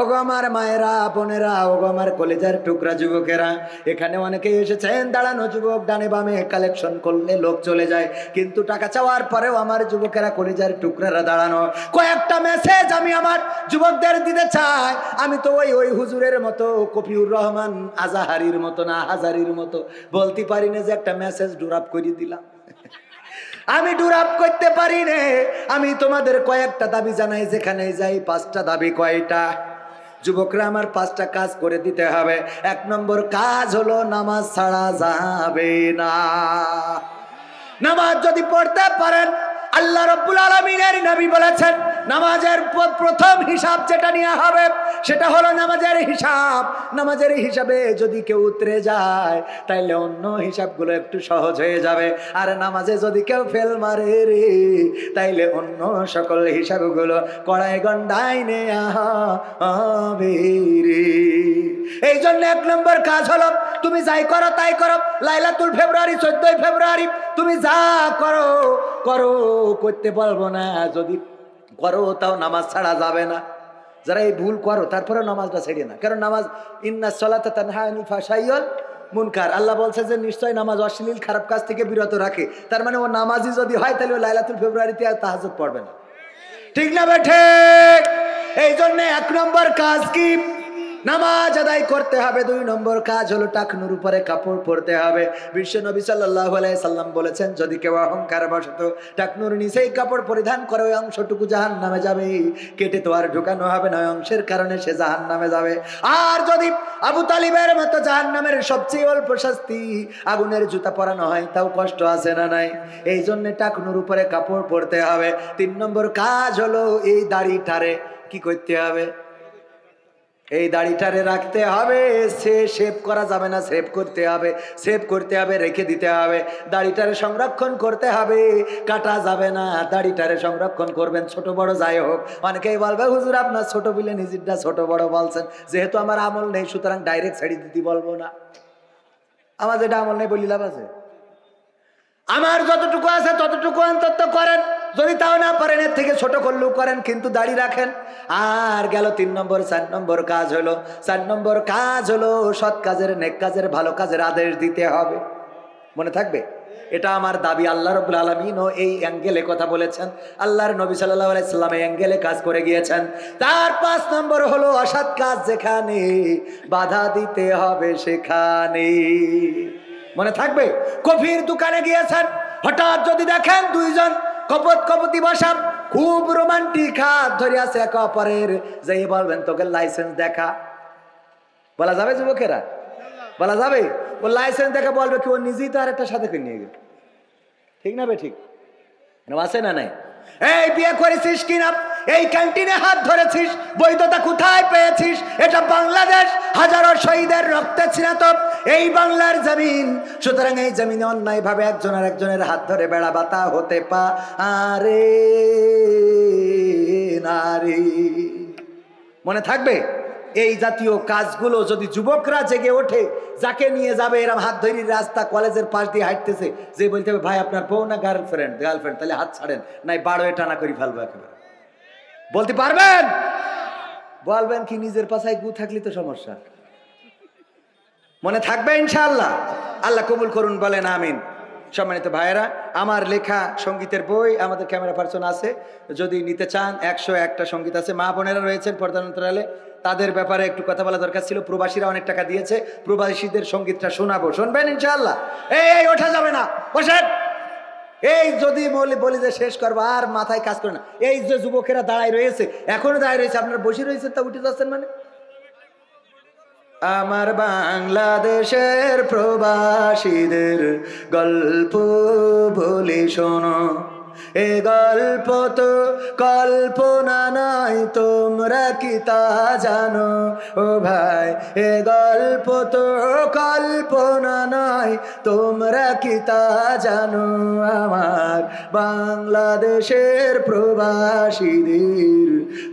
ওগো আমার মায়েরা, বোনেরা, ওগো আমার কলেজার টুকরা যুবকেরা, এখানে অনেকে এসেছেন দাঁড়ানো যুবক, ডানে বামে কালেকশন করলে লোক চলে যায়, কিন্তু টাকা চাওয়ার পরেও আমার যুবকেরা, কলেজার টুকরারা দাঁড়ানো। কয়েকটা মেসেজ আমি আমার যুবকদের দিতে চাই। আমি তো ওই হুজুরের মতো, কফিউর রহমান আজাহারির মতো না হাজারির মতো বলতে পারি না যে একটা মেসেজ ডুরাপ করে দিলাম। আমি ডুরাপ করতে পারি না। আমি তোমাদের কয়েকটা দাবি জানাই, যেখানে যাই। 5টা দাবি। কয়টা? যুবকরা আমার 5টা কাজ করে দিতে হবে। 1 নম্বর কাজ হলো নামাজ ছাড়া যাবে না। নামাজ যদি পড়তে পারেন, আল্লাহ রাব্বুল আলামিনের নবী বলেছেন নামাজের প্রথম হিসাব যেটা নেওয়া হবে সেটা হলো নামাজের হিসাব। নামাজের হিসাবে যদি কেউ উতরে যায় তাইলে অন্য হিসাবগুলো একটু সহজ হয়ে যাবে। আর নামাজে যদি কেউ ফেল মারে রে তাইলে অন্য সকল হিসাবগুলো কড়াই গন্ডায় নেয়া হবে রে। এই জন্য 1 নম্বর কাজ হলো তুমি যাই করো তাই করো। লাইলাতুল ফেব্রুয়ারি 14 ফেব্রুয়ারি তুমি যা করো করতে পারবো না, যদি করো তাও নামাজ ছাড়া যাবে না। যারা এই ভুল করো তারপরে নামাজটা ছেড়ে না, কারণ নামাজ ইন্নাস সালাতা তানহা আনিল ফাহশাই ওয়াল মুনকার, আল্লাহ বলছে যে নিশ্চয় নামাজ অশ্লীল খারাপ কাজ থেকে বিরত রাখে। তার মানে ও নামাজি যদি হয় তাহলে ও লাইলাতুল ফেব্রুয়ারিতে আর তাহাজ্জুদ পড়বে না। ঠিক না বেঠে? এই জন্য 1 নম্বর কাজ কি? নামাজ আদায় করতে হবে। 2 নম্বর কাজ হলো টাকনুর উপরে কাপড় পরতে হবে। বিশ্ব নবী সাল্লাল্লাহু আলাইহি সাল্লাম বলেছেন যদি কেউ অহংকার বশত টাকনুর নিচেই কাপড় পরিধান করে ওই অংশটুকু জাহান্নামে যাবে, কেটে তো আর ঢোকানো হবে না, অংশের কারণে সে জাহান্নামে যাবে। আর যদি আবু তালিবের মতো জাহান্নামের সবচেয়ে অল্প শাস্তি আগুনের জুতা পরানো হয় তাও কষ্ট আছে না নাই? এই জন্য টাকনুর উপরে কাপড় পরতে হবে। 3 নম্বর কাজ হলো এই দাড়িটারে কি করতে হবে? এই দাড়িটারে রাখতে হবে। সেভ করা যাবে না, সেভ করতে হবে। সেভ করতে হবে, রেখে দিতে হবে। দাড়িটারে সংরক্ষণ করতে হবে, কাটা যাবে না। দাড়িটারে সংরক্ষণ করবেন, ছোট বড় যাই হোক। অনেকেই বলবে হুজুর আপনার ছোট বিলে নিজেরটা ছোট বড় বলছেন। যেহেতু আমার আমল নেই সুতরাং ডাইরেক্ট ছেড়ে দিতে বলবো না। আমার যেটা আমল নেই বলি লাভ আছে? আমার যতটুকু আছে ততটুকু অন্তত করেন। যদি তাও না পারেন এর থেকে ছোট করলেও করেন, কিন্তু দাড়ি রাখেন। আর গেল 3 নম্বর। 4 নম্বর কাজ হলো, 4 নম্বর কাজ হলো সৎ কাজের, নেক কাজের, ভালো কাজের আদেশ দিতে হবে। মনে থাকবে? এটা আমার দাবি। আল্লাহ রাব্বুল আলামিনও এই অ্যাঙ্গেলে কথা বলেছেন, আল্লাহর নবী সাল্লাল্লাহু আলাইহি সাল্লাম এই অ্যাঙ্গেলে কাজ করে গিয়েছেন। তার 5 নম্বর হলো অসৎ কাজ যেখানে বাধা দিতে হবে সেখানে। মনে থাকবে? কফির দোকানে গিয়েছেন, হঠাৎ যদি দেখেন 2 জন কপতি বসা খুব রোমান্টিক হাত ধরে আছে একে অপরের, যে বলবেন তোকে লাইসেন্স দেখা। বলা যাবে যুবকেরা? বলা যাবে? ও লাইসেন্স দেখে বলবে কি ও নিজেই তো আর একটা সাথে করে নিয়ে গেল। ঠিক না বে ঠিক? আছে না নাই? এই বিয়ে করেছিস কিনা, এই ক্যান্টিনে হাত ধরেছিস, বৈধতা কোথায় পেয়েছিস? এটা বাংলাদেশ, হাজারো শহীদের রক্তে ছিনাত এই বাংলার জমিন। সুতরাং এই জমিনে অন্যায় ভাবে একজন আর একজনের হাত ধরে বেড়া বাতা হতে পারে নারী। মনে থাকবে এই জাতীয় কাজগুলো যদি যুবকরা জেগে ওঠে, যাকে নিয়ে যাবে এরম হাত ধরি রাস্তা কলেজের পাশ দিয়ে হাঁটতেছে, যে বলতে হবে ভাই আপনার বউ না গার্লফ্রেন্ড, তাহলে হাত ছাড়েন, নাই বারোয় টানা করি ফেলবো একেবারে। বলতে পারবেন? বলবেন কি নিজের পাশায় গু থাকলে তো সমস্যা। মনে থাকবে ইনশাআল্লাহ। আল্লাহ কবুল করুন, বলেন আমিন। সম্মানিত ভাইয়েরা, আমার লেখা সঙ্গীতের বই আমাদের ক্যামেরা পার্সন আছে, যদি নিতে চান 101টা সঙ্গীত আছে। মা বোনেরা রয়েছেন পর্দার অন্তরালে, তাদের ব্যাপারে একটু কথা বলা দরকার ছিল। প্রবাসীরা অনেক টাকা দিয়েছে, প্রবাসীদের সঙ্গীতটা শোনাবো, শুনবেন ইনশাআল্লাহ। এই ওঠা যাবে না, বসেন। এই যদি বলি যে শেষ করবো আর মাথায় কাজ করে না। এই যে যুবকেরা দাঁড়ায় রয়েছে, এখনো দাঁড়ায় রয়েছে, আপনারা বসে রয়েছেন তা উঠে যাচ্ছেন মানে? আমার বাংলাদেশের প্রবাসীদের গল্প বলি শোনো, এ গল্প তো কল্পনা নয়, তোমরা কি তা জানো? ও ভাই, এ গল্প তো কল্পনা নয়, তোমরা কি তা জানো? আমার বাংলাদেশের প্রবাসীদের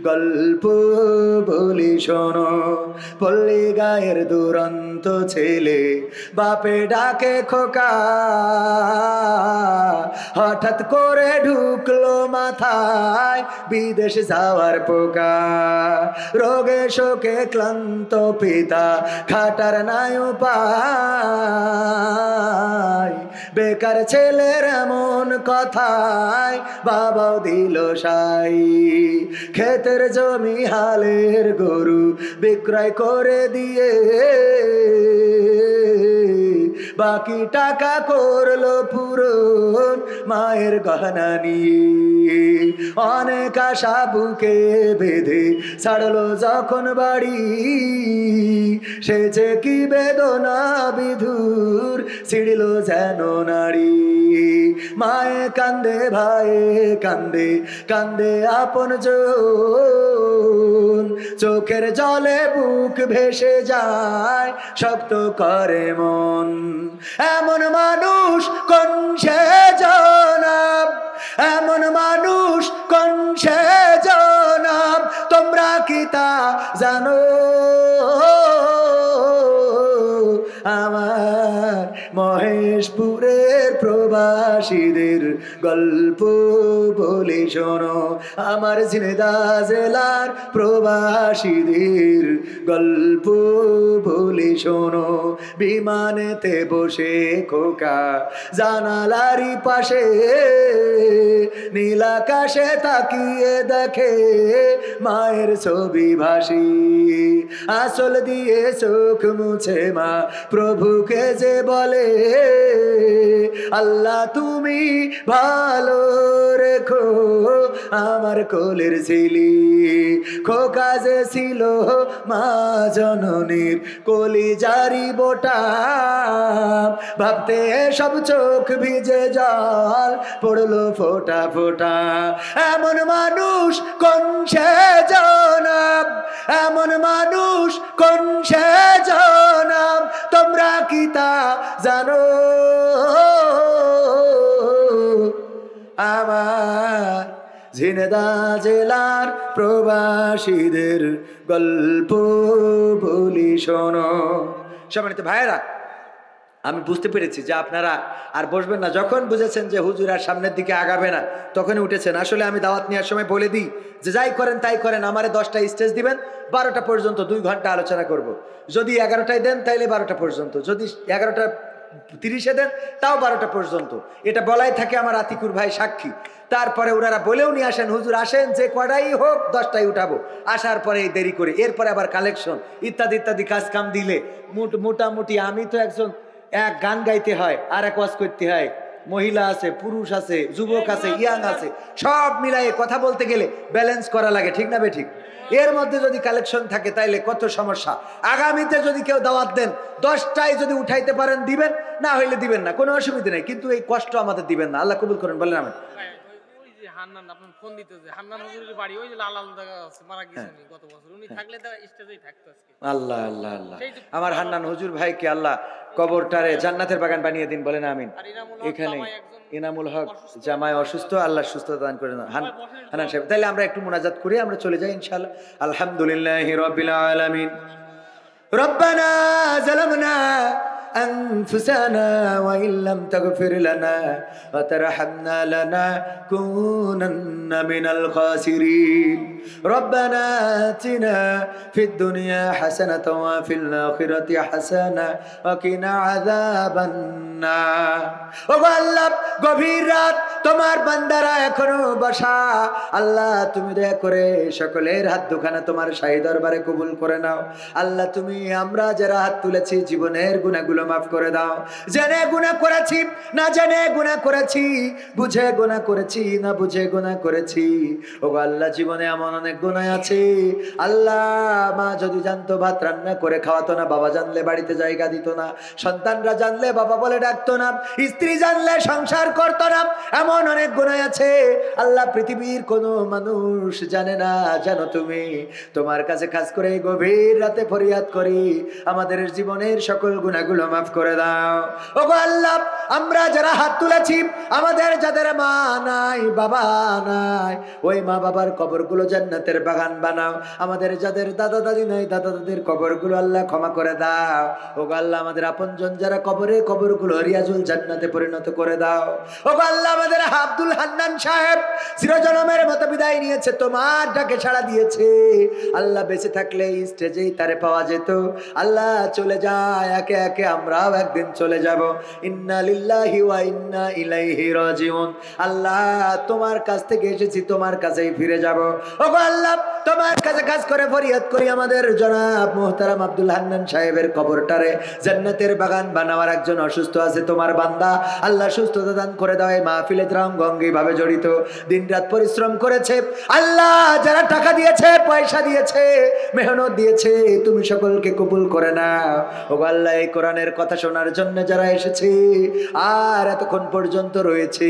গল্প বলি শোনো। পল্লী গায়ের দুরন্ত ছেলে বাপে ডাকে খোকা, হঠাৎ করে ঢুকলো মাথায় বিদেশ যাওয়ার পোকা। রোগে শোকে ক্লান্ত পিতা খাটার নাই উপায়, বেকার ছেলের এমন কথায় বাবাও দিল সাই। ক্ষেতের জমি হালের গরু বিক্রয় করে দিয়ে বাকি টাকা করলো পূরণ মায়ের গহনা নিয়ে। অনেক আশা বুকে বেঁধে ছাড়লো যখন বাড়ি, সে যে কি বেদনা বিধুর ছিড়ল যেন নারী। মায়ে কান্দে, ভাইয়ে কান্দে, কান্দে আপন জন, চোখের জলে বুক ভেসে যায়, শক্ত করে মন। এমন মানুষ কোন সে জনাব, এমন মানুষ কোন সে জনাব, তোমরা কি তা জানো? আমার মহেশপুরের প্রবাসীদের গল্প বলি শোনো, আমার ঝিনেদা জেলার প্রবাসীদের গল্প বলি শোনো। বিমানেতে বসে খোকা জানালারি পাশে, নীল আকাশে তাকিয়ে দেখে মায়ের ছবি ভাসি। আসল দিয়ে চোখ মুছে মা প্রভুকে যে বলে, আল্লাহ তুমি ভালো রেখো আমার কোলের ঝিলি। খোকা যে ছিল মা জননীর কলিজারি বোটা, ভাবতে সব চোখ ভিজে জল পড়লো ফোটা ফোটা। এমন মানুষ কোন সে জনাব, এমন মানুষ কোন সে জনাব, তোমরা কি তা জানো? আমার ঝিনেদা জেলার প্রবাসীদের গল্প বলি শোনো। সম্মানিত ভাইয়েরা, আমি বুঝতে পেরেছি যে আপনারা আর বসবেন না। যখন বুঝেছেন যে হুজুর আর সামনের দিকে আগাবে না, তখনই উঠেছেন। আসলে আমি দাওয়াত নেওয়ার সময় বলে দিই যে যাই করেন তাই করেন, আমারে 10টা স্টেজ দিবেন, 12টা পর্যন্ত 2 ঘন্টা আলোচনা করব। যদি 11টায় দেন তাইলে 12টা পর্যন্ত, যদি 11:30 দেন তাও 12টা পর্যন্ত। এটা বলাই থাকে আমার আতিকুর ভাই সাক্ষী। তারপরে ওনারা বলেও নিয়ে আসেন, হুজুর আসেন যে কটাই হোক 10টায় উঠাবো। আসার পরে দেরি করে, এরপরে আবার কালেকশন ইত্যাদি ইত্যাদি কাজ কাম দিলে মোটামুটি আমি তো এক গান গাইতে হয় আর এক ওয়াজ করতে হয়, মহিলা আছে, পুরুষ আছে, যুবক আছে, ইয়াং আছে, সব মিলাই কথা বলতে গেলে ব্যালেন্স করা লাগে, ঠিক না বে ঠিক? এর মধ্যে যদি কালেকশন থাকে তাইলে কত সমস্যা। আগামীতে যদি কেউ দাওয়াত দেন 10টায় যদি উঠাইতে পারেন দিবেন, না হইলে দিবেন না, কোনো অসুবিধা নেই, কিন্তু এই কষ্ট আমাদের দিবেন না। আল্লাহ কবুল করেন, বলেন আমিন। হান্নান আপনার ফোন দিতে যে হান্নান হুজুরের বাড়ি ওই যে লাল লাল জায়গা আছে, মারা গেছেন গত বছর, উনি থাকলে তো স্টেজেই থাকতো আজকে। আল্লাহ আল্লাহ আল্লাহ, আমার হান্নান হুজুর ভাইকে আল্লাহ কবরটারে জান্নাতের বাগান বানিয়ে দিন, বলেন আমিন। এখানে ইনামুল হক জামাই অসুস্থ, আল্লাহ সুস্থতা দান করেন হান্নান সাহেব। তাহলে আমরা একটু মুনাজাত করি, আমরা চলে যাই ইনশাআল্লাহ। আলহামদুলিল্লাহি রাব্বিল আলামিন। রব্বানা যালামনা أنفسنا وإن لم تغفر لنا وترحمنا لنكونن من الخاسرين ربنا آتنا في الدنيا حسنة وفي الآخرة حسنة وقنا عذاب النار আল্লাহ গভীর রাত তোমার বান্দারা এখনো বসা, আল্লাহ তুমি দয়া করে সকলের হাত দুখানা তোমার শাহী দরবারে কবুল করে নাও। আল্লাহ তুমি আমরা যারা হাত তুলেছি জীবনের গুনাহগুলো মাফ করে দাও। জেনে গুনাহ করেছি না জেনে গুনাহ করেছি, বুঝে গুনাহ করেছি না বুঝে গুনাহ করেছি, ও আল্লাহ জীবনে এমন অনেক গুনাহ আছে আল্লাহ, মা যদি জানতো ভাত রান্না করে খাওয়াতো না, বাবা জানলে বাড়িতে জায়গা দিত না, সন্তানরা জানলে বাবা বলে ডাকতো না, স্ত্রী জানলে সংসার করতো না, এমন অনেক গুনাহ আছে আল্লাহ পৃথিবীর কোনো মানুষ জানে না। জানো তুমি, তোমার কাছে খাস করে গভীর রাতে ফরিয়াদ করি আমাদের জীবনের সকল গুনাহগুলো মাফ করে দাও। ওগো আল্লাহ আমরা যারা হাত তুলেছি, আমাদের যাদের মা নাই বাবা নাই, ওই মা বাবার কবরগুলো জান্নাতের বাগান বানাও। আমাদের যাদের দাদা দাদি নাই, দাদা দাদির কবরগুলো আল্লাহ ক্ষমা করে দাও। ওগো আল্লাহ আমাদের আপনজন যারা কবরে, কবরগুলো রিয়াজুল জান্নাতে পরিণত করে দাও। ওগো আল্লাহ আমাদের আব্দুল হান্নান সাহেব চিরজনমের মতো বিদায় নিয়েছে, তোমার ডাকে সাড়া দিয়েছে, আল্লাহ বেঁচে থাকলে স্টেজেই তারে পাওয়া যেত, আল্লাহ চলে যায় একে একে আমরাও একদিন চলে যাব। ইন্না লিল্লাহি ওয়া ইন্না ইলাইহি রাজিউন। আল্লাহ তোমার কাছ থেকে এসেছি, তোমার কাছেই ফিরে যাব। ওগো আল্লাহ তোমার কাছে কাজ করে ফরিয়াদ করি আমাদের জনাব মুহতারাম আব্দুল হান্নান সাহেবের কবরটারে জান্নাতের বাগান বানাবার একজন অসুস্থ আছে তোমার বান্দা, আল্লাহ সুস্থতা দান করে দাও। এই মাহফিলে ত্রাঙ্গঙ্গি ভাবে জড়িত, দিনরাত পরিশ্রম করেছে আল্লাহ, যারা টাকা দিয়েছে, পয়সা দিয়েছে, মেহনত দিয়েছে, তুমি সকলকে কবুল করে নাও। ওগো আল্লাহ এই কোরআনের কথা শোনার জন্য যারা এসেছে আর এতক্ষণ পর্যন্ত রয়েছে,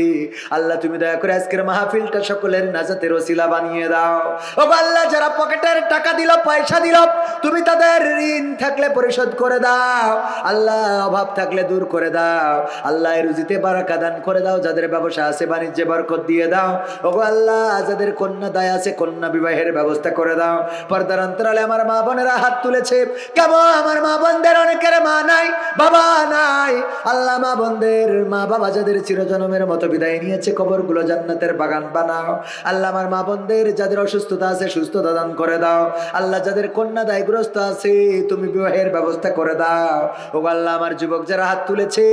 আল্লাহ তুমি দয়া করে আজকের মাহফিলটা সকলের নাজাতের ওসিলা বানিয়ে দাও। ওগো আল্লাহ যারা পকেটের টাকা দিল, পয়সা দিল, তুমি তাদের ঋণ থাকলে পরিশোধ করে দাও। আল্লাহ অভাব থাকলে দূর করে দাও। আল্লাহ রুজিতে বারাকা দান করে দাও। যাদের ব্যবসা আছে বাণিজ্যে বরকত দিয়ে দাও। ওগো আল্লাহ যাদের কন্যা দায় আছে কন্যা বিবাহের ব্যবস্থা করে দাও। পর্দার অন্তরালে আমার মা বোনেরা হাত তুলেছে, কেমন আমার মা বোনদের অনেকের মা নাই বাবা নাই, আল্লাহ মা বোনদের মা বাবা যাদের চিরজনমের মতো বিদায় নিয়েছে, কবরগুলো জান্নাতের বাগান বানাও। আল্লাহ আমার মা বোনদের যাদের অসুস্থতা আছে সুস্থতা দান করে দাও। আল্লাহ যাদের কন্যা দায়গ্রস্ত আছে তুমি বিবাহের ব্যবস্থা করে দাও। ওগো আল্লাহ আমার যুবক যারা হাত তুলেছে,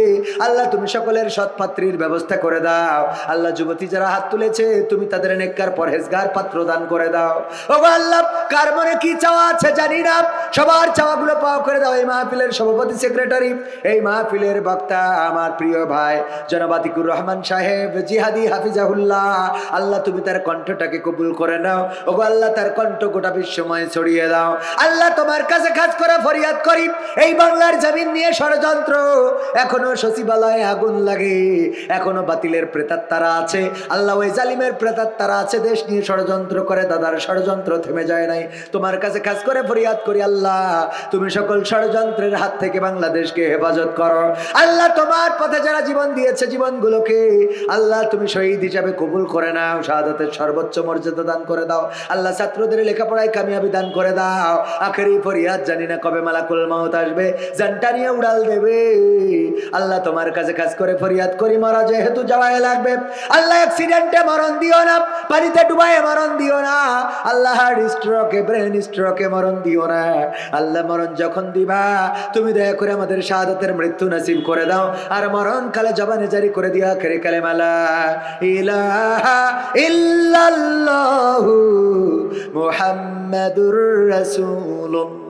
আল্লাহ তুমি সকলের সৎপাত্রীর ব্যবস্থা করে দাও। আল্লাহ যুবতী যারা হাত তুলেছে তুমি তাদের নেককার পরহেজগার পাত্র দান করে দাও। ওগো আল্লাহ কার মনে কি চাওয়া আছে জানি না, সবার চাওয়াগুলো পাওয়া করে দাও। এই মাহফিলের সভাপতি সেক্রেটারি, এই মাহফিলের বক্তা আমার প্রিয় ভাই জনাব আতিকুর রহমান সাহেব জিহাদি হাফিজাহুল্লাহ, আল্লাহ তুমি তার কণ্ঠটাকে কবুল করে নাও। ওগো আল্লাহ তার কণ্ঠ গোটা বিশ্বময় ছড়িয়ে দাও। আল্লাহ তোমার কাছে কাজ করে ফরিয়াদ করি, এই বাংলার জমিন নিয়ে ষড়যন্ত্র, এখনো সচিবালয়ে আগুন লাগে, এখনো বাতিলের প্রেতাত্মারা আছে, আল্লাহ ওই জালিমের প্রেতাত্মারা আছে, দেশ নিয়ে ষড়যন্ত্র করে, দাদার ষড়যন্ত্র থেমে যায় নাই। তোমার কাছে কাজ করে ফরিয়াদ করি আল্লাহ তুমি সকল ষড়যন্ত্রের হাত থেকে বাংলাদেশকে হেফাজত করো। আল্লাহ তোমার পথে যারা জীবন দিয়েছে জীবনগুলোকে আল্লাহ তুমি শহীদ হিসাবে কবুল করে নাও, শাহাদাতের সর্বোচ্চ মর্যাদা দান করে দাও। আল্লাহ ছাত্রদের লেখাপড়ায় কামিয়াবি দান করে দাও। আখেরি ফরিয়াদ জানি না কবে মালাকুল মাউত আসবে, জানটা নিয়ে উড়াল দেবে। আল্লাহ তোমার কাছে কাজ করে ফরিয়াদ করি, মরা যেহেতু যাওয়াই লাগবে, আল্লাহ অ্যাক্সিডেন্টে মরণ দিও না, পানিতে ডুবাইয়ে মরণ দিও না, আল্লাহ হার্ট স্ট্রোকে ব্রেন স্ট্রোকে মরণ দিও না। আল্লাহ মরণ যখন দিবা তুমি দয়া করে আমাদের শাহাদাতের মৃত্যু নসিব করে দাও, আর মরণ কালে জবানে জারি করে দিও আখেরি কালেমা লা ইলাহা ইল্লাল্লাহু মুহাম্মাদুর রাসূলুল্লাহ।